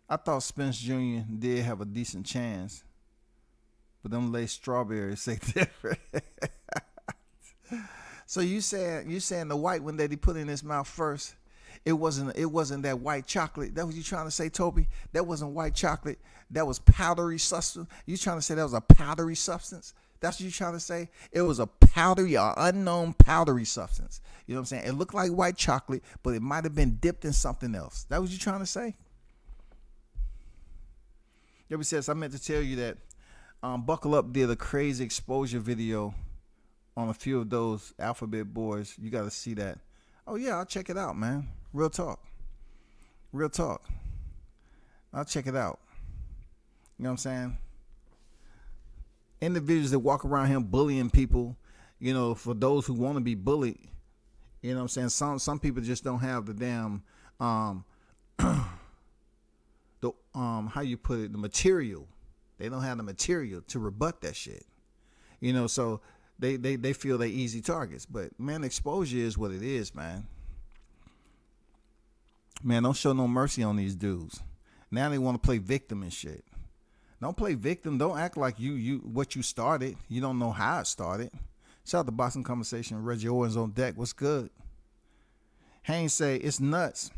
Speaker 2: I thought Spence Jr. did have a decent chance, but them late strawberries say different. So you saying the white one that he put in his mouth first, it wasn't that white chocolate. That what you trying to say, Toby? That wasn't white chocolate. That was powdery substance. You trying to say that was a powdery substance? That's what you trying to say? It was a powdery or unknown powdery substance. You know what I'm saying? It looked like white chocolate, but it might have been dipped in something else. That what you trying to say? Debbie says, I meant to tell you that Buckle Up did a crazy exposure video on a few of those alphabet boys. You got to see that. Oh, yeah, I'll check it out, man. Real talk. Real talk. I'll check it out. You know what I'm saying? Individuals that walk around here bullying people, you know, for those who want to be bullied, you know what I'm saying? Some people just don't have the damn, how you put it, the material. They don't have the material to rebut that shit. You know, so they feel they easy targets. But man, exposure is what it is, man. Man, don't show no mercy on these dudes. Now they want to play victim and shit. Don't play victim. Don't act like you what you started. You don't know how it started. Shout out to Boxing Conversation. Reggie Owens on deck. What's good? Haynes say it's nuts.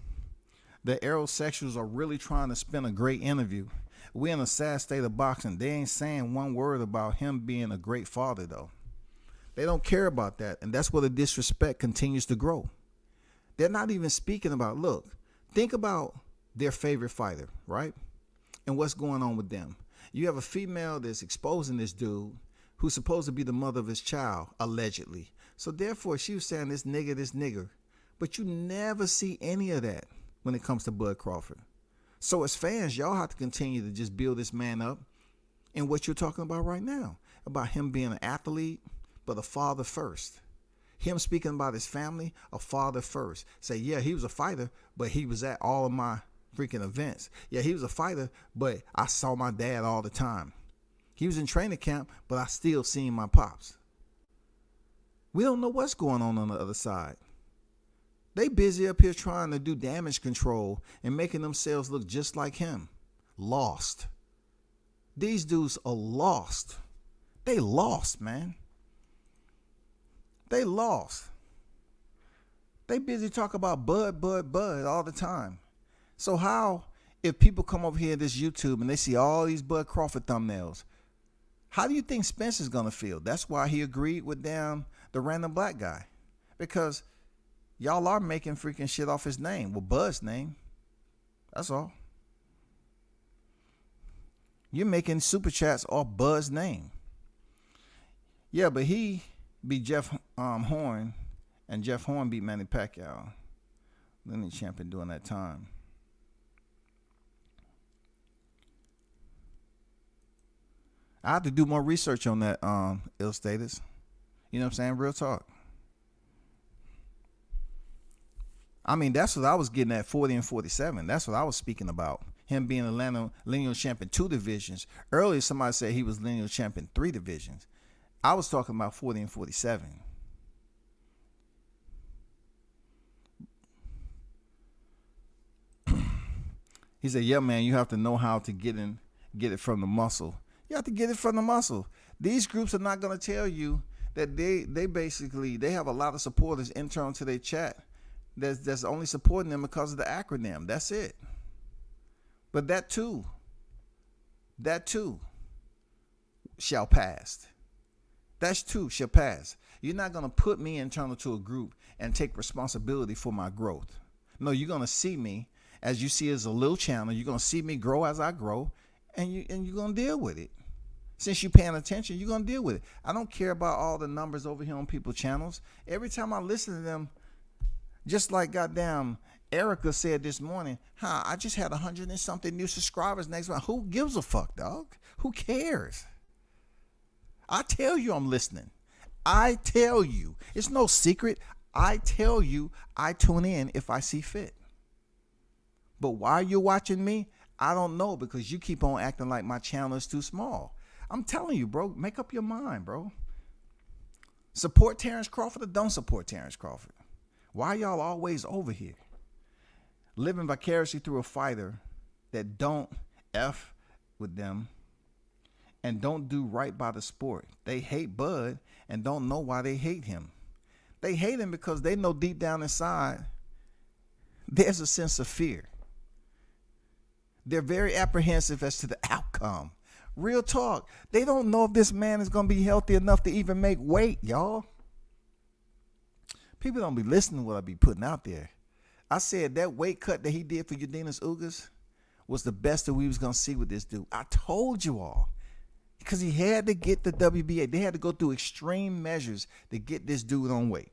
Speaker 2: The aerosexuals are really trying to spin a great interview. We're in a sad state of boxing. They ain't saying one word about him being a great father, though. They don't care about that, and that's where the disrespect continues to grow. They're not even speaking about, look, think about their favorite fighter, right? And what's going on with them. You have a female that's exposing this dude who's supposed to be the mother of his child, allegedly. So therefore, she was saying this nigger. But you never see any of that when it comes to Bud Crawford. So as fans, y'all have to continue to just build this man up in what you're talking about right now, about him being an athlete, but a father first. Him speaking about his family, a father first. Say, yeah, he was a fighter, but he was at all of my freaking events. Yeah, he was a fighter, but I saw my dad all the time. He was in training camp, but I still seen my pops. We don't know what's going on the other side. They busy up here trying to do damage control and making themselves look just like him. Lost. These dudes are lost. They lost, man. They lost. They busy talking about Bud all the time. So how, if people come over here to this YouTube and they see all these Bud Crawford thumbnails, how do you think Spencer's going to feel? That's why he agreed with the random black guy. Because y'all are making freaking shit off his name. Well, Bud's name. That's all. You're making super chats off Bud's name. Yeah, but he beat Jeff Horn, and Jeff Horn beat Manny Pacquiao. Lineage champion during that time. I have to do more research on that, ill status. You know what I'm saying? Real talk. I mean, that's what I was getting at, 40 and 47. That's what I was speaking about. Him being a lineal champion 2 divisions. Earlier, somebody said he was lineal champion 3 divisions. I was talking about 40 and 47. He said, yeah, man, you have to know how to get it from the muscle. You have to get it from the muscle. These groups are not going to tell you that they have a lot of supporters internal to their chat that's only supporting them because of the acronym. That's it. But that too shall pass. That too shall pass. You're not going to put me internal to a group and take responsibility for my growth. No, you're going to see me as you see as a little channel. You're going to see me grow as I grow, and you're going to deal with it. Since you're paying attention, you're going to deal with it. I don't care about all the numbers over here on people's channels. Every time I listen to them, just like goddamn Erica said this morning, I just had 100 and something new subscribers next month. Who gives a fuck, dog? Who cares? I tell you I'm listening. I tell you. It's no secret. I tell you I tune in if I see fit. But why you're watching me, I don't know, because you keep on acting like my channel is too small. I'm telling you, bro, make up your mind, bro. Support Terence Crawford or don't support Terence Crawford? Why y'all always over here? Living vicariously through a fighter that don't F with them and don't do right by the sport. They hate Bud and don't know why they hate him. They hate him because they know deep down inside there's a sense of fear. They're very apprehensive as to the outcome. Real talk. They don't know if this man is going to be healthy enough to even make weight, y'all. People don't be listening to what I be putting out there. I said that weight cut that he did for Udenas Ugas was the best that we was going to see with this dude. I told you all. Because he had to get the WBA. They had to go through extreme measures to get this dude on weight.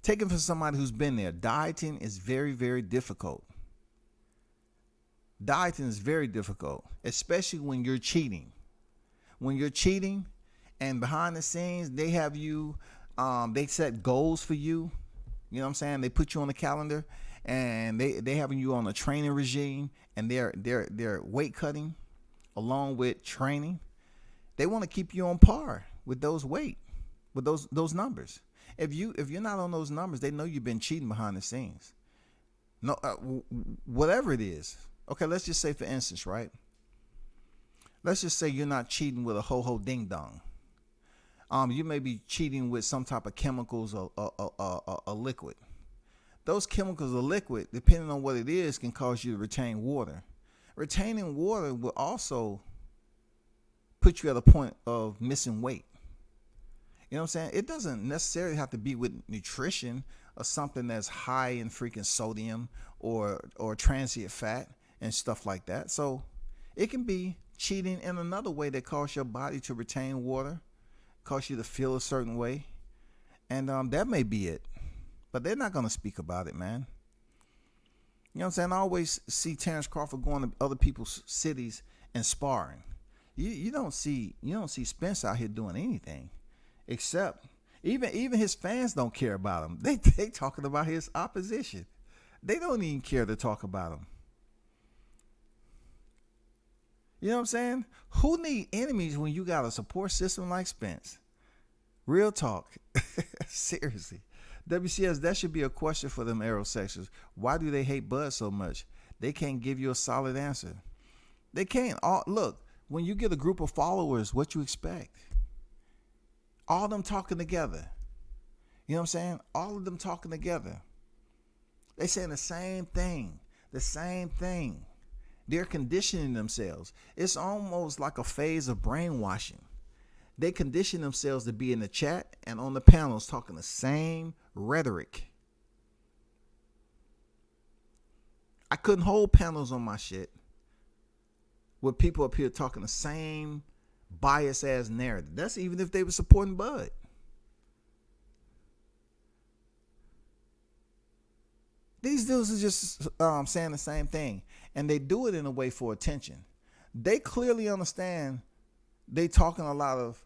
Speaker 2: Taking from somebody who's been there, dieting is very, very difficult. Dieting is very difficult, especially when you're cheating. When you're cheating and behind the scenes, they have you, they set goals for you. You know what I'm saying? They put you on the calendar and they having you on a training regime, and they're weight cutting along with training. They want to keep you on par with those those numbers. If you're not on those numbers, they know you've been cheating behind the scenes. No, whatever it is. Okay, let's just say, for instance, right? Let's just say you're not cheating with a ho-ho ding-dong. You may be cheating with some type of chemicals or a liquid. Those chemicals or liquid, depending on what it is, can cause you to retain water. Retaining water will also put you at a point of missing weight. You know what I'm saying? It doesn't necessarily have to be with nutrition or something that's high in freaking sodium or transient fat and stuff like that. So it can be cheating in another way that causes your body to retain water, cause you to feel a certain way, and that may be it. But they're not going to speak about it, man. You know what I'm saying? I always see Terence Crawford going to other people's cities and sparring. You don't see Spence out here doing anything, except even his fans don't care about him. They talking about his opposition. They don't even care to talk about him. You know what I'm saying? Who need enemies when you got a support system like Spence? Real talk. Seriously. WCS, that should be a question for them aerosexuals. Why do they hate Bud so much? They can't give you a solid answer. They can't. Look, when you get a group of followers, what you expect? All of them talking together. You know what I'm saying? All of them talking together. They saying the same thing. The same thing. They're conditioning themselves. It's almost like a phase of brainwashing. They condition themselves to be in the chat and on the panels talking the same rhetoric. I couldn't hold panels on my shit with people up here talking the same bias ass narrative. That's even if they were supporting Bud. These dudes are just saying the same thing, and they do it in a way for attention. They clearly understand they talking a lot of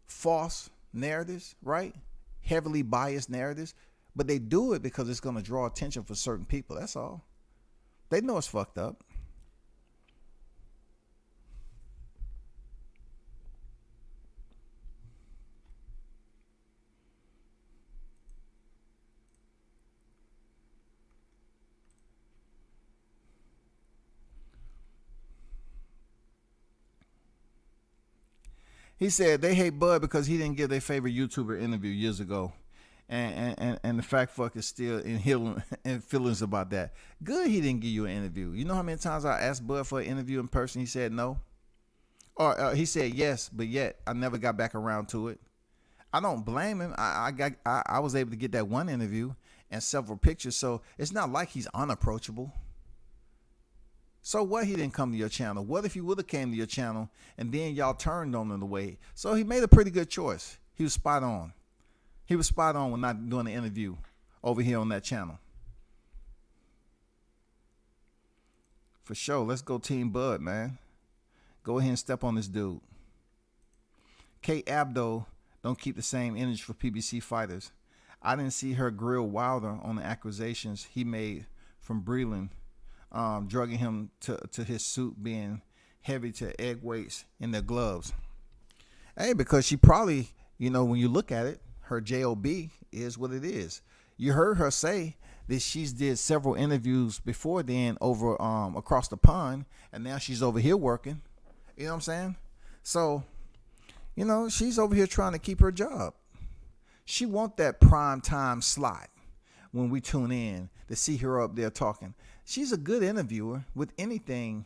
Speaker 2: false narratives, right? Heavily biased narratives, but they do it because it's going to draw attention for certain people. That's all. They know it's fucked up. He said they hate Bud because he didn't give their favorite YouTuber interview years ago. And the fact fuck is still in feelings about that. Good he didn't give you an interview. You know how many times I asked Bud for an interview in person? He said no. Or he said yes, but yet I never got back around to it. I don't blame him. I was able to get that one interview and several pictures, so it's not like he's unapproachable. So what, he didn't come to your channel? What if he would have came to your channel and then y'all turned on him the way? So he made a pretty good choice. He was spot on. He was spot on when not doing the interview over here on that channel. For sure. Let's go Team Bud, man. Go ahead and step on this dude. Kate Abdo don't keep the same energy for PBC fighters. I didn't see her grill Wilder on the accusations he made from Breland, drugging him to his suit being heavy to egg weights in their gloves. Hey, because she probably, when you look at it, her job is what it is. You heard her say that she's did several interviews before then over across the pond, and now she's over here working. You know what I'm saying? So, she's over here trying to keep her job. She want that prime time slot when we tune in to see her up there talking. She's a good interviewer with anything.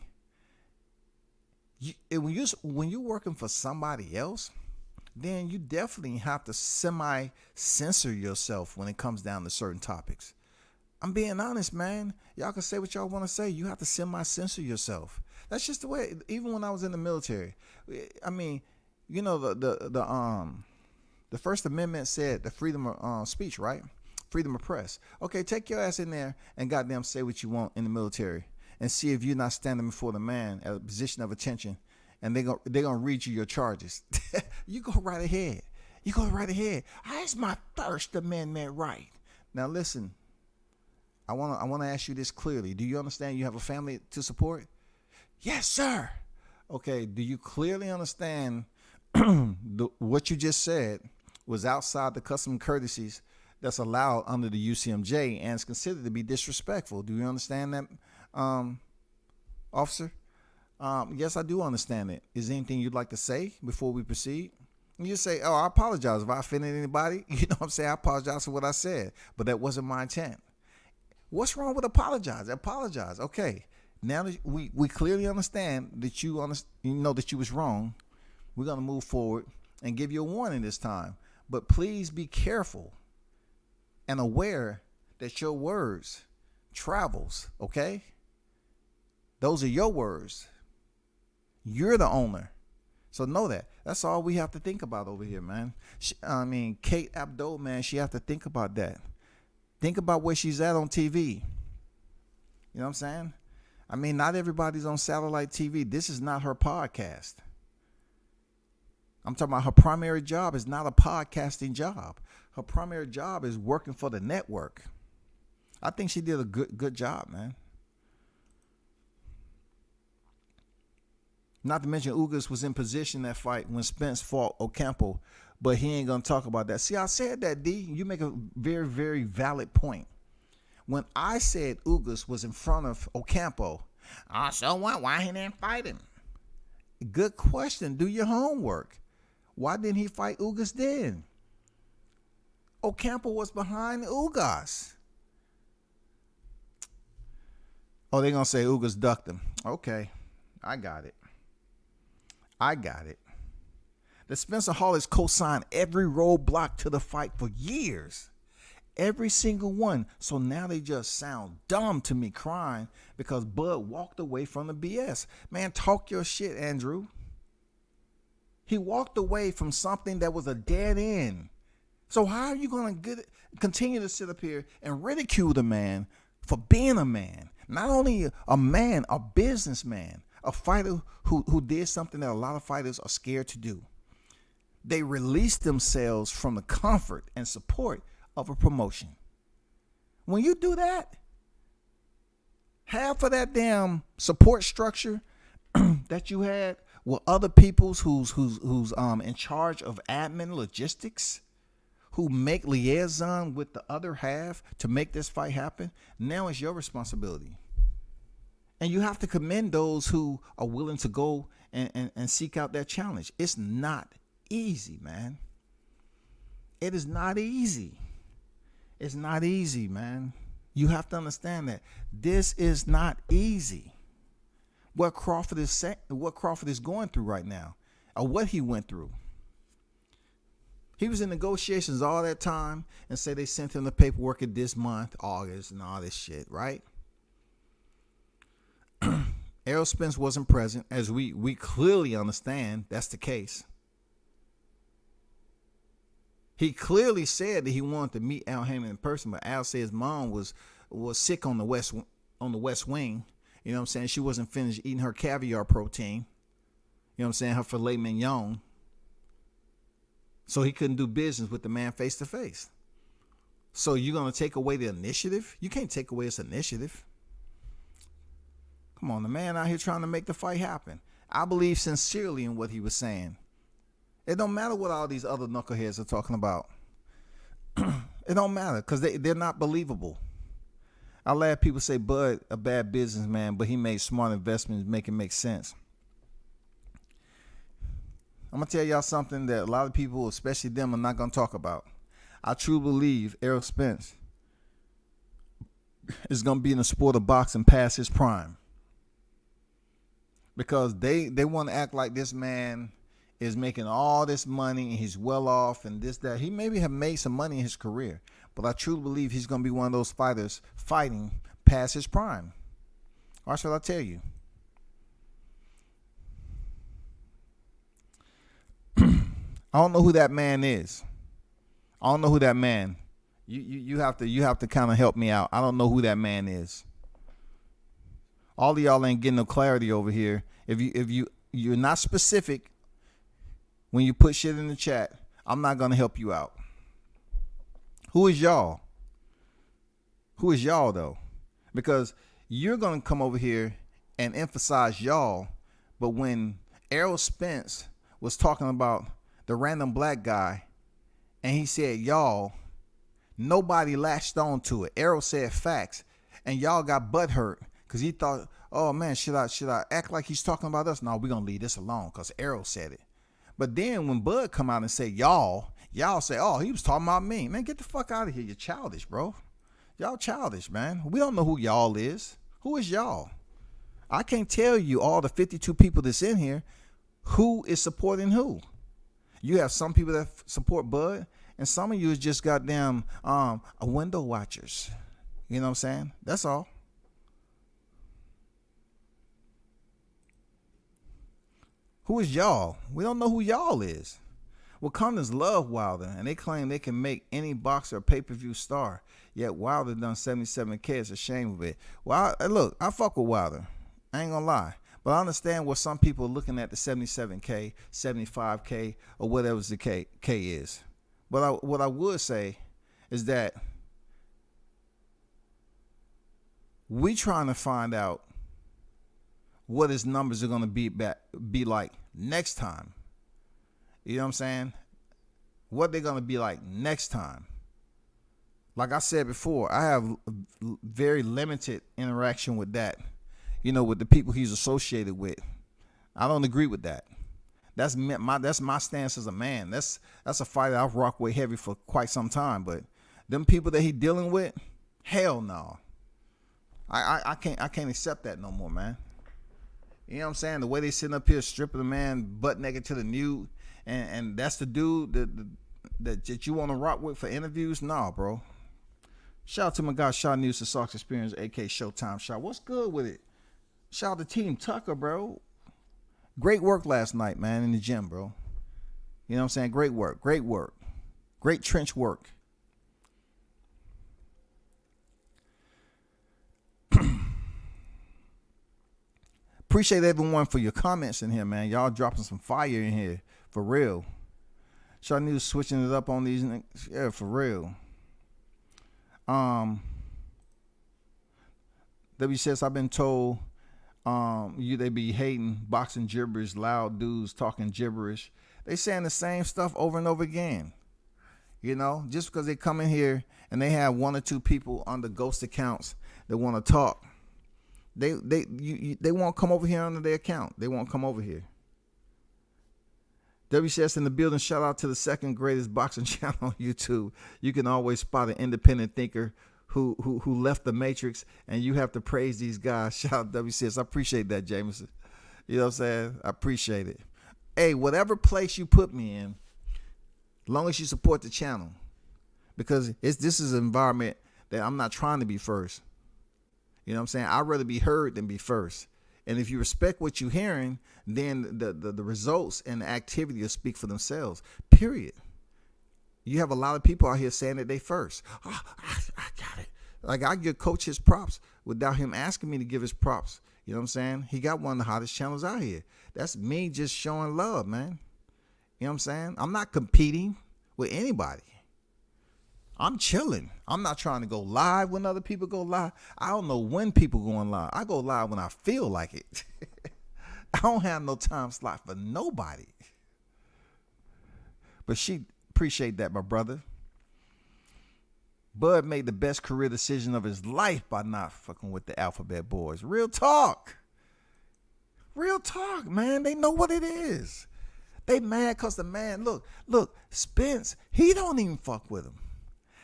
Speaker 2: When you're working for somebody else, then you definitely have to semi-censor yourself when it comes down to certain topics. I'm being honest, man. Y'all can say what y'all want to say. You have to semi-censor yourself. That's just the way. Even when I was in the military, I mean, the First Amendment said the freedom of speech, right? Freedom of press. Okay, take your ass in there and goddamn say what you want in the military, and see if you're not standing before the man at a position of attention, and they're gonna read you your charges. You go right ahead. You go right ahead. That's my First Amendment right. Now listen, I wanna ask you this clearly. Do you understand you have a family to support? Yes, sir. Okay. Do you clearly understand what you just said was outside the custom courtesies that's allowed under the UCMJ and is considered to be disrespectful. Do you understand that, officer? Yes, I do understand it. Is there anything you'd like to say before we proceed? You say, oh, I apologize if I offended anybody. You know what I'm saying? I apologize for what I said, but that wasn't my intent. What's wrong with apologize? Apologize. Okay. Now that we clearly understand that you know that you was wrong, we're going to move forward and give you a warning this time. But please be careful and aware that your words travels, okay? Those are your words. You're the owner. So know that. That's all we have to think about over here, man. Kate Abdo, man, she have to think about that. Think about where she's at on TV. You know what I'm saying? Not everybody's on satellite TV. This is not her podcast. I'm talking about her primary job is not a podcasting job. Her primary job is working for the network. I think she did a good job, man. Not to mention Ugas was in position that fight when Spence fought Ocampo, but he ain't going to talk about that. See, I said that, D. You make a very, very valid point. When I said Ugas was in front of Ocampo, so what? Why he didn't fight him? Good question. Do your homework. Why didn't he fight Ugas then? Ocampo was behind Ugas. Oh, they're going to say Ugas ducked him. Okay, I got it. The Spencer Hawley's co-signed every roadblock to the fight for years. Every single one. So now they just sound dumb to me crying because Bud walked away from the BS. Man, talk your shit, Andrew. He walked away from something that was a dead end. So how are you going to continue to sit up here and ridicule the man for being a man? Not only a man, a businessman. A fighter who did something that a lot of fighters are scared to do. They released themselves from the comfort and support of a promotion. When you do that, half of that damn support structure that you had were other people's who's in charge of admin logistics, who make liaison with the other half to make this fight happen. Now it's your responsibility. And you have to commend those who are willing to go and seek out that challenge. It's not easy, man. It is not easy. It's not easy, man. You have to understand that this is not easy. What Crawford is going through right now, or what he went through. He was in negotiations all that time and say they sent him the paperwork in this month, August, and all this shit, right? Errol Spence wasn't present, as we clearly understand that's the case. He clearly said that he wanted to meet Al Haymon in person, but Al said his mom was sick on the west wing. You know what I'm saying? She wasn't finished eating her caviar protein. You know what I'm saying? Her filet mignon. So he couldn't do business with the man face to face. So you're going to take away the initiative? You can't take away his initiative. Come on, the man out here trying to make the fight happen. I believe sincerely in what he was saying. It don't matter what all these other knuckleheads are talking about. It don't matter because they're not believable. I laugh people say Bud a bad businessman, but he made smart investments, make it make sense. I'm going to tell y'all something that a lot of people, especially them, are not going to talk about. I truly believe Errol Spence is going to be in the sport of boxing past his prime. Because they want to act like this man is making all this money and he's well off and this, that. He maybe have made some money in his career, but I truly believe he's going to be one of those fighters fighting past his prime. Or shall I tell you? I don't know who that man is. I don't know who that man. You have to kind of help me out. I don't know who that man is. All of y'all ain't getting no clarity over here. If you're not specific when you put shit in the chat, I'm not gonna help you out. Who is y'all? Who is y'all though? Because you're gonna come over here and emphasize y'all, but when Errol Spence was talking about the random black guy, and he said, y'all, nobody latched on to it. Errol said facts, and y'all got butthurt because he thought, oh man, should I act like he's talking about us? No, we're gonna leave this alone because Errol said it. But then when Bud come out and say y'all say, oh, he was talking about me. Man, get the fuck out of here. You're childish, bro. Y'all childish, man. We don't know who y'all is. Who is y'all? I can't tell you all the 52 people that's in here who is supporting who. You have some people that support Bud, and some of you is just goddamn window watchers. You know what I'm saying? That's all. Who is y'all? We don't know who y'all is. Wakandans love Wilder, and they claim they can make any boxer a pay-per-view star. Yet Wilder done 77K. It's a shame of it. Well, look, I fuck with Wilder. I ain't gonna lie. But I understand what some people are looking at the 77K, 75K, or whatever the K is. But what I would say is that we trying to find out what his numbers are going to be like next time. You know what I'm saying? What they're going to be like next time. Like I said before, I have very limited interaction with that, you know, with the people he's associated with. I don't agree with that. That's my stance as a man. That's a fight that I've rocked with heavy for quite some time. But them people that he dealing with, hell no. I can't accept that no more, man. You know what I'm saying? The way they sitting up here stripping the man butt naked to the nude, and that's the dude that you want to rock with for interviews? Nah, bro. Shout out to my guy, Shaw News, the Sox Experience, a.k.a. Showtime Shaw. What's good with it? Shout out to Team Tucker, bro. Great work last night, man, in the gym, bro. You know what I'm saying? Great work. Great work. Great trench work. Appreciate everyone for your comments in here, man. Y'all dropping some fire in here. For real. Shaw News switching it up on these. Yeah, for real. W says, I've been told they be hating boxing gibberish, loud dudes talking gibberish. They saying the same stuff over and over again. You know, just because they come in here and they have one or two people on the ghost accounts that want to talk, they won't come over here under their account. They won't come over here. WCS in the building. Shout out to the second greatest boxing channel on YouTube. You can always spot an independent thinker who left the matrix, and you have to praise these guys. Shout out WCS. I appreciate that, Jameson. You know what I'm saying? I appreciate it. Hey, whatever place you put me in, long as you support the channel, because this is an environment that I'm not trying to be first. You know what I'm saying? I'd rather be heard than be first. And if you respect what you're hearing, then the results and the activity will speak for themselves. Period. You have a lot of people out here saying that they first. Oh, I got it. Like, I give Coach his props without him asking me to give his props. You know what I'm saying? He got one of the hottest channels out here. That's me just showing love, man. You know what I'm saying? I'm not competing with anybody. I'm chilling. I'm not trying to go live when other people go live. I don't know when people going live. I go live when I feel like it. I don't have no time slot for nobody. But she appreciate that, my brother. Bud made the best career decision of his life by not fucking with the Alphabet Boys. Real talk. Real talk, man. They know what it is. They mad because the man, look, Spence, he don't even fuck with him.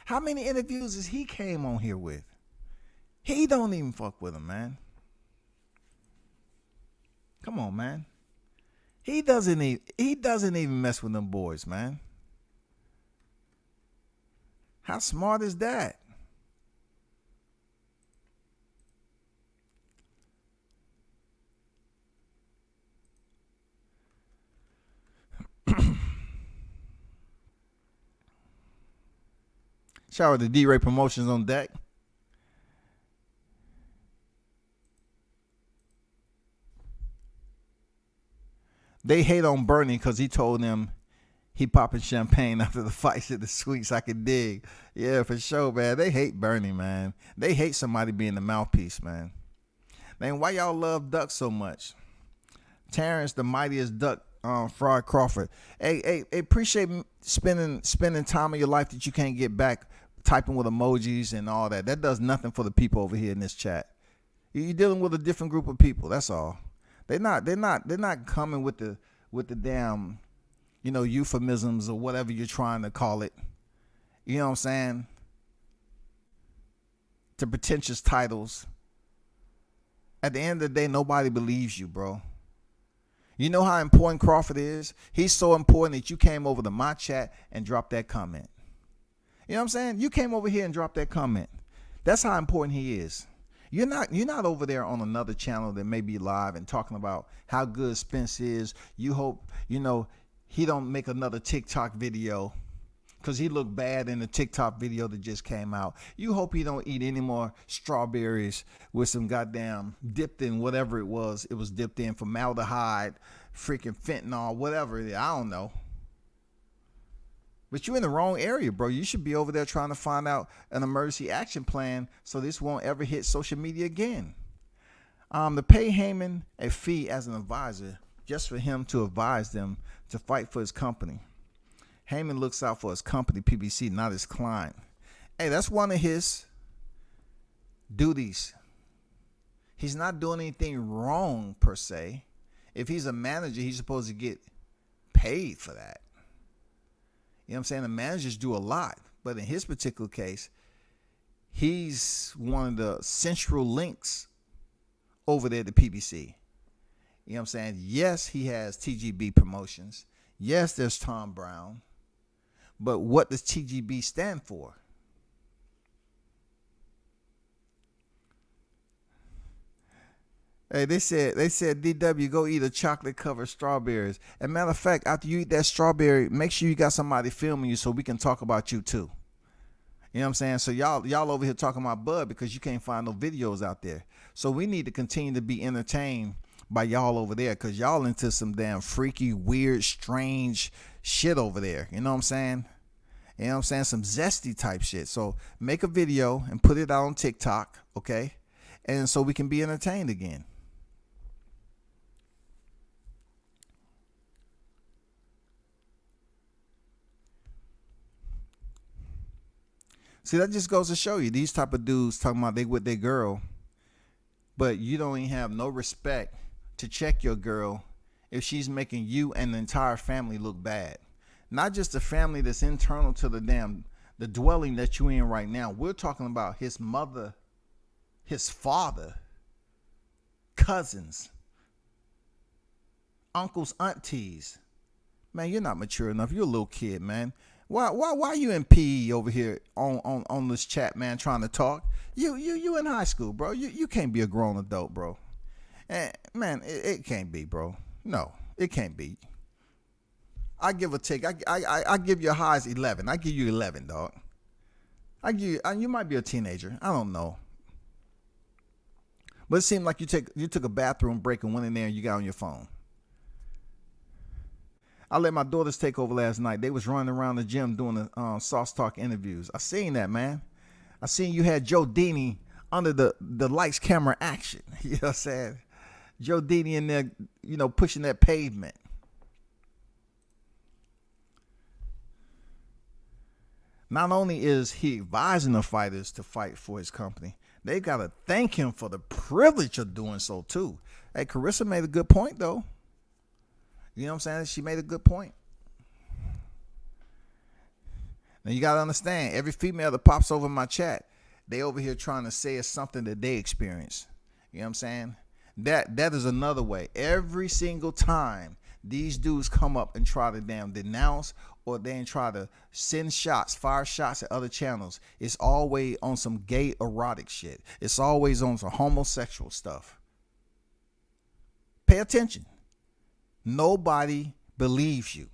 Speaker 2: How many interviews has he came on here with? He don't even fuck with him, man. Come on, man. He doesn't even mess with them boys, man. How smart is that? Shout out to D-Ray Promotions on deck. They hate on Bernie because he told them he popping champagne after the fights at the Sweets. I can dig. Yeah, for sure, man. They hate Bernie, man. They hate somebody being the mouthpiece, man. Man, why y'all love Duck so much? Terence, the mightiest Duck Fraud Crawford. Hey, appreciate spending time of your life that you can't get back typing with emojis and all that. That does nothing for the people over here in this chat. You're dealing with a different group of people. That's all. They're not coming with the damn, euphemisms or whatever you're trying to call it. You know what I'm saying? To pretentious titles. At the end of the day, nobody believes you, bro. You know how important Crawford is? He's so important that you came over to my chat and dropped that comment. You know what I'm saying? You came over here and dropped that comment. That's how important he is. You're not over there on another channel that may be live and talking about how good Spence is. You hope, he don't make another TikTok video because he looked bad in the TikTok video that just came out. You hope he don't eat any more strawberries with some goddamn dipped in whatever it was. It was dipped in formaldehyde, freaking fentanyl, whatever it is. I don't know. But you're in the wrong area, bro. You should be over there trying to find out an emergency action plan so this won't ever hit social media again. To pay Heyman a fee as an advisor just for him to advise them to fight for his company. Heyman looks out for his company, PBC, not his client. Hey, that's one of his duties. He's not doing anything wrong, per se. If he's a manager, he's supposed to get paid for that. You know what I'm saying? The managers do a lot. But in his particular case, he's one of the central links over there at the PBC. You know what I'm saying? Yes, he has TGB Promotions. Yes, there's Tom Brown. But what does TGB stand for? Hey, they said, DW, go eat a chocolate-covered strawberries. As a matter of fact, after you eat that strawberry, make sure you got somebody filming you so we can talk about you too. You know what I'm saying? So y'all over here talking about Bud because you can't find no videos out there. So we need to continue to be entertained by y'all over there because y'all into some damn freaky, weird, strange shit over there. You know what I'm saying? You know what I'm saying? Some zesty type shit. So make a video and put it out on TikTok, okay? And so we can be entertained again. See, that just goes to show you these type of dudes talking about they with their girl, but you don't even have no respect to check your girl if she's making you and the entire family look bad. Not just the family that's internal to the dwelling that you in right now. We're talking about his mother, his father, cousins, uncles, aunties. Man, you're not mature enough. You're a little kid, man. Why you in PE over here on this chat, man, trying to talk? You in high school, bro. You can't be a grown adult, bro. Man, it can't be, bro. No, it can't be. I give or take. I give you a high as 11. I give you 11, dog. You might be a teenager. I don't know. But it seemed like you took a bathroom break and went in there and you got on your phone. I let my daughters take over last night. They was running around the gym doing the Sauce Talk interviews. I seen that, man. I seen you had Joe Dini under the lights, camera, action. You know what I'm saying? Joe Dini in there, pushing that pavement. Not only is he advising the fighters to fight for his company, they got to thank him for the privilege of doing so, too. Hey, Carissa made a good point, though. You know what I'm saying? She made a good point. Now, you got to understand, every female that pops over my chat, they over here trying to say it's something that they experience. You know what I'm saying? That is another way. Every single time these dudes come up and try to damn denounce or then try to fire shots at other channels, it's always on some gay erotic shit. It's always on some homosexual stuff. Pay attention. Nobody believes you.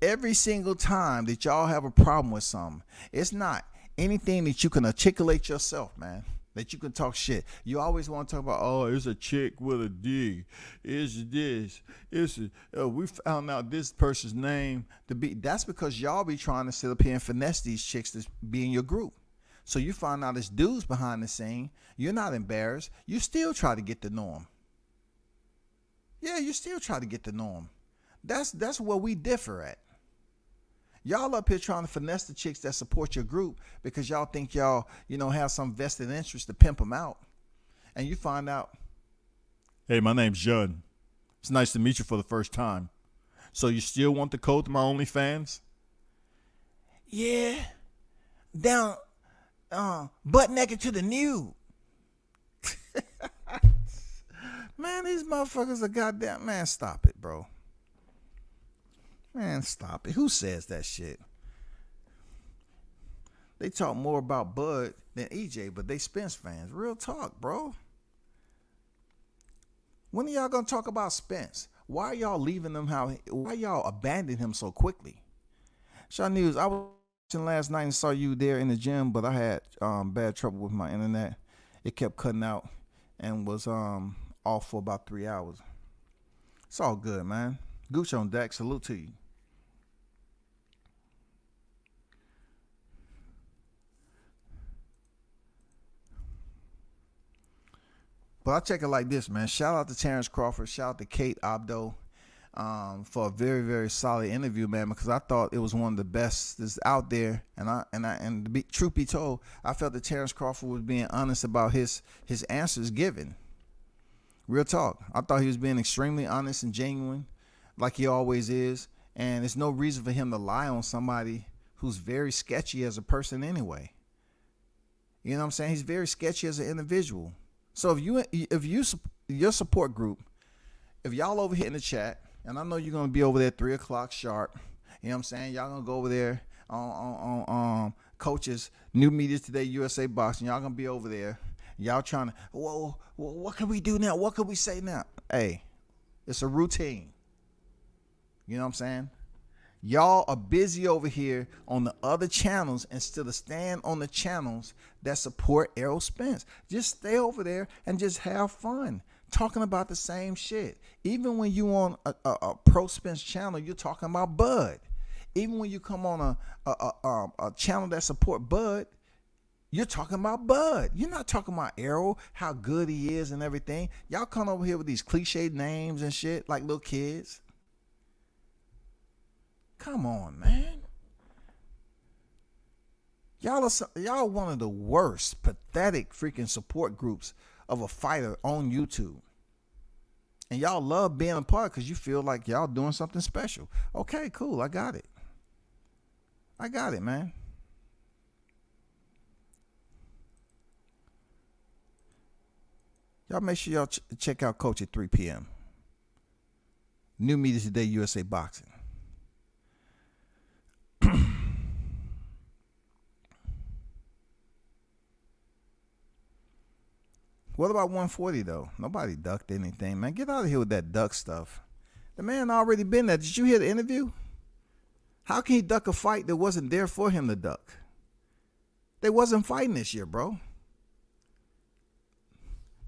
Speaker 2: Every single time that y'all have a problem with something, it's not anything that you can articulate yourself, man. That you can talk shit. You always want to talk about, oh, it's a chick with a dig. It's this. We found out this person's name to be. That's because y'all be trying to sit up here and finesse these chicks to be in your group. So you find out it's dudes behind the scene. You're not embarrassed. You still try to get to know them. Yeah, you still try to get to know them. That's where we differ at. Y'all up here trying to finesse the chicks that support your group because y'all think y'all, have some vested interest to pimp them out. And you find out, hey, my name's Judd. It's nice to meet you for the first time. So you still want the code to my OnlyFans? Yeah. Down, butt naked to the nude. Man, these motherfuckers are goddamn, man, stop it, bro. Man, stop it. Who says that shit? They talk more about Bud than EJ, but they Spence fans. Real talk, bro. When are y'all gonna talk about Spence? Why are y'all leaving him? Why y'all abandoning him so quickly? Shaw News, I was watching last night and saw you there in the gym, but I had bad trouble with my internet. It kept cutting out and was off for about 3 hours. It's all good, man. Gooch on deck. Salute to you. But I check it like this, man. Shout out to Terence Crawford. Shout out to Kate Abdo for a very, very solid interview, man. Because I thought it was one of the best that's out there. And to be, truth be told, I felt that Terence Crawford was being honest about his answers given. Real talk. I thought he was being extremely honest and genuine, like he always is. And there's no reason for him to lie on somebody who's very sketchy as a person anyway. You know what I'm saying? He's very sketchy as an individual. So if your support group, if y'all over here in the chat, and I know you're gonna be over there at 3 o'clock sharp, you know what I'm saying? Y'all gonna go over there on Coach's New Media Today USA Boxing. Y'all gonna be over there. Y'all trying to, whoa, what can we do now? What can we say now? Hey, it's a routine. You know what I'm saying? Y'all are busy over here on the other channels instead of staying on the channels that support Errol Spence. Just stay over there and just have fun talking about the same shit. Even when you on a pro Spence channel, you're talking about Bud. Even when you come on a channel that support Bud, you're talking about Bud. You're not talking about Errol, how good he is and everything. Y'all come over here with these cliched names and shit like little kids. Come on, man. Y'all one of the worst, pathetic freaking support groups of a fighter on YouTube. And y'all love being a part because you feel like y'all doing something special. Okay, cool. I got it. I got it, man. Y'all make sure y'all check out Coach at 3 p.m. New Media Today USA Boxing. What about 140 though? Nobody ducked anything, man. Get out of here with that duck stuff. The man already been there. Did you hear the interview? How can he duck a fight that wasn't there for him to duck? They wasn't fighting this year, bro.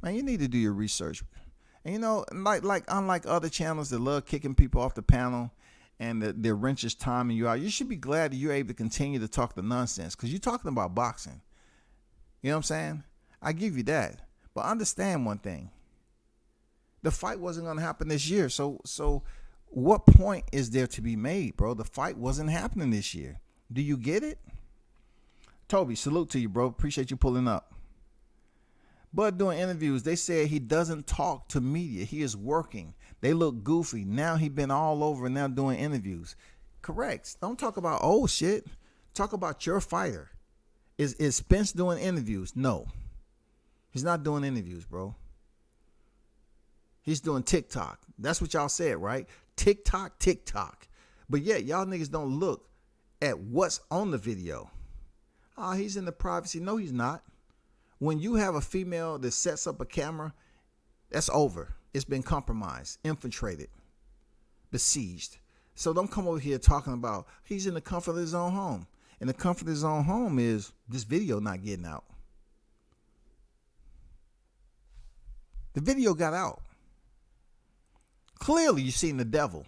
Speaker 2: Man, you need to do your research. And you know, like unlike other channels that love kicking people off the panel and their wrenches timing you out, you should be glad that you're able to continue to talk the nonsense because you're talking about boxing. You know what I'm saying? I give you that. But understand one thing. The fight wasn't going to happen this year. So what point is there to be made, bro? The fight wasn't happening this year. Do you get it? Toby, salute to you, bro. Appreciate you pulling up. But doing interviews, they said he doesn't talk to media. He is working. They look goofy. Now he been all over and now doing interviews. Correct. Don't talk about old shit. Talk about your fighter. Is Spence doing interviews? No. He's not doing interviews, bro. He's doing TikTok. That's what y'all said, right? TikTok. But yet, y'all niggas don't look at what's on the video. Oh, he's in the privacy. No, he's not. When you have a female that sets up a camera, that's over. It's been compromised, infiltrated, besieged. So don't come over here talking about he's in the comfort of his own home. And the comfort of his own home is this video not getting out. The video got out. Clearly, you've seen the devil.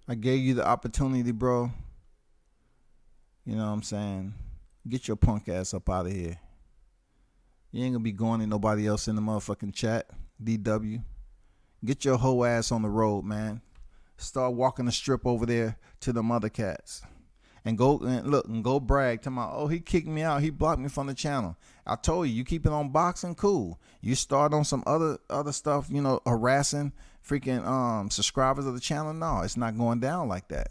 Speaker 2: I gave you the opportunity, bro. You know what I'm saying? Get your punk ass up out of here. You ain't gonna be going to nobody else in the motherfucking chat. DW. Get your whole ass on the road, man. Start walking the strip over there to the mother cats. And go and look and go brag to my, oh, he kicked me out. He blocked me from the channel. I told you keep it on boxing, cool. You start on some other stuff, you know, harassing freaking subscribers of the channel. No, it's not going down like that.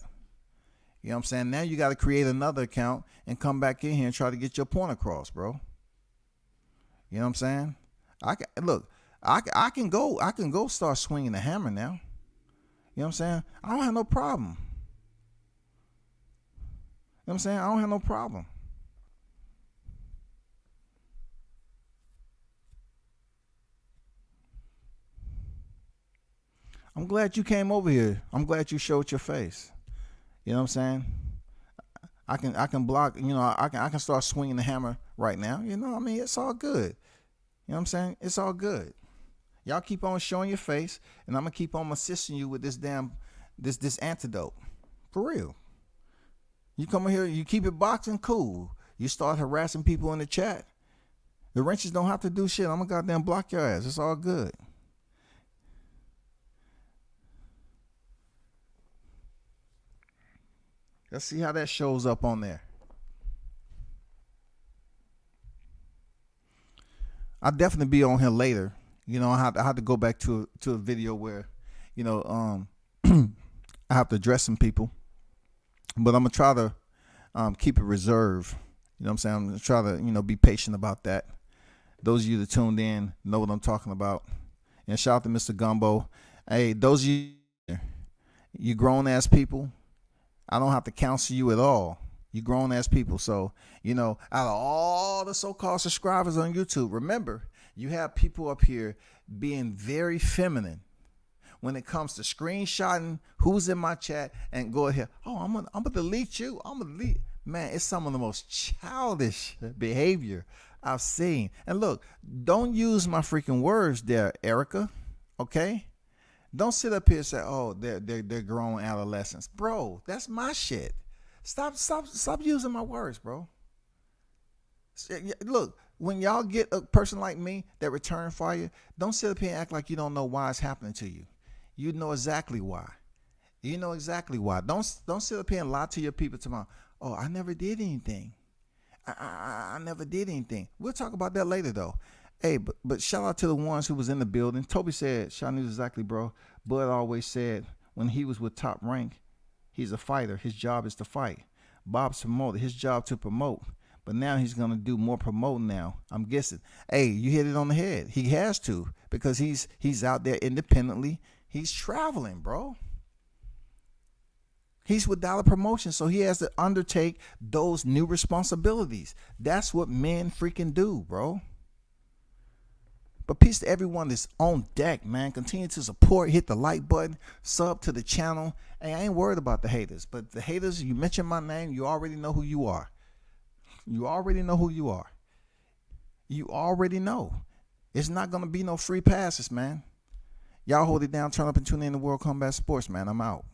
Speaker 2: You know what I'm saying? Now you got to create another account and come back in here and try to get your point across, bro. You know what I'm saying? I can go start swinging the hammer now. You know what I'm saying? I don't have no problem. You know what I'm saying? I don't have no problem. I'm glad you came over here. I'm glad you showed your face. You know what I'm saying? I can block, you know, I can start swinging the hammer right now. You know what I mean? It's all good. You know what I'm saying? It's all good. Y'all keep on showing your face, and I'm going to keep on assisting you with this this antidote. For real. You come in here, you keep it boxing, cool. You start harassing people in the chat. The wrenches don't have to do shit. I'm going to goddamn block your ass. It's all good. Let's see how that shows up on there. I'll definitely be on here later. You know, I have to go back to a video where, you know, I have to address some people. But I'm going to try to keep it reserved. You know what I'm saying? I'm going to try to, you know, be patient about that. Those of you that tuned in know what I'm talking about. And shout out to Mr. Gumbo. Hey, those of you grown-ass people, I don't have to counsel you at all. You grown-ass people. So, you know, out of all the so-called subscribers on YouTube, remember, you have people up here being very feminine when it comes to screenshotting who's in my chat and go ahead. Oh, I'm gonna delete you. I'm gonna delete. Man, it's some of the most childish behavior I've seen. And look, don't use my freaking words there, Erica. Okay? Don't sit up here and say, oh, they're grown adolescents. Bro, that's my shit. Stop using my words, bro. Look, when y'all get a person like me that return fire, don't sit up here and act like you don't know why it's happening to you. You know exactly why. You know exactly why. Don't sit up here and lie to your people tomorrow. Oh, I never did anything. I never did anything. We'll talk about that later, though. Hey, but shout out to the ones who was in the building. Toby said, "Shot knew exactly, bro." Bud always said when he was with Top Rank, he's a fighter. His job is to fight. Bob's promoter. His job to promote. But now he's gonna do more promoting now. I'm guessing. Hey, you hit it on the head. He has to because he's out there independently. He's traveling, bro. He's with Dollar Promotion, so he has to undertake those new responsibilities. That's what men freaking do, bro. But peace to everyone that's on deck, man. Continue to support. Hit the like button. Sub to the channel. Hey, I ain't worried about the haters. But the haters, you mention my name, you already know who you are. You already know who you are. You already know. It's not going to be no free passes, man. Y'all hold it down. Turn up and tune in to World Combat Sports, man. I'm out.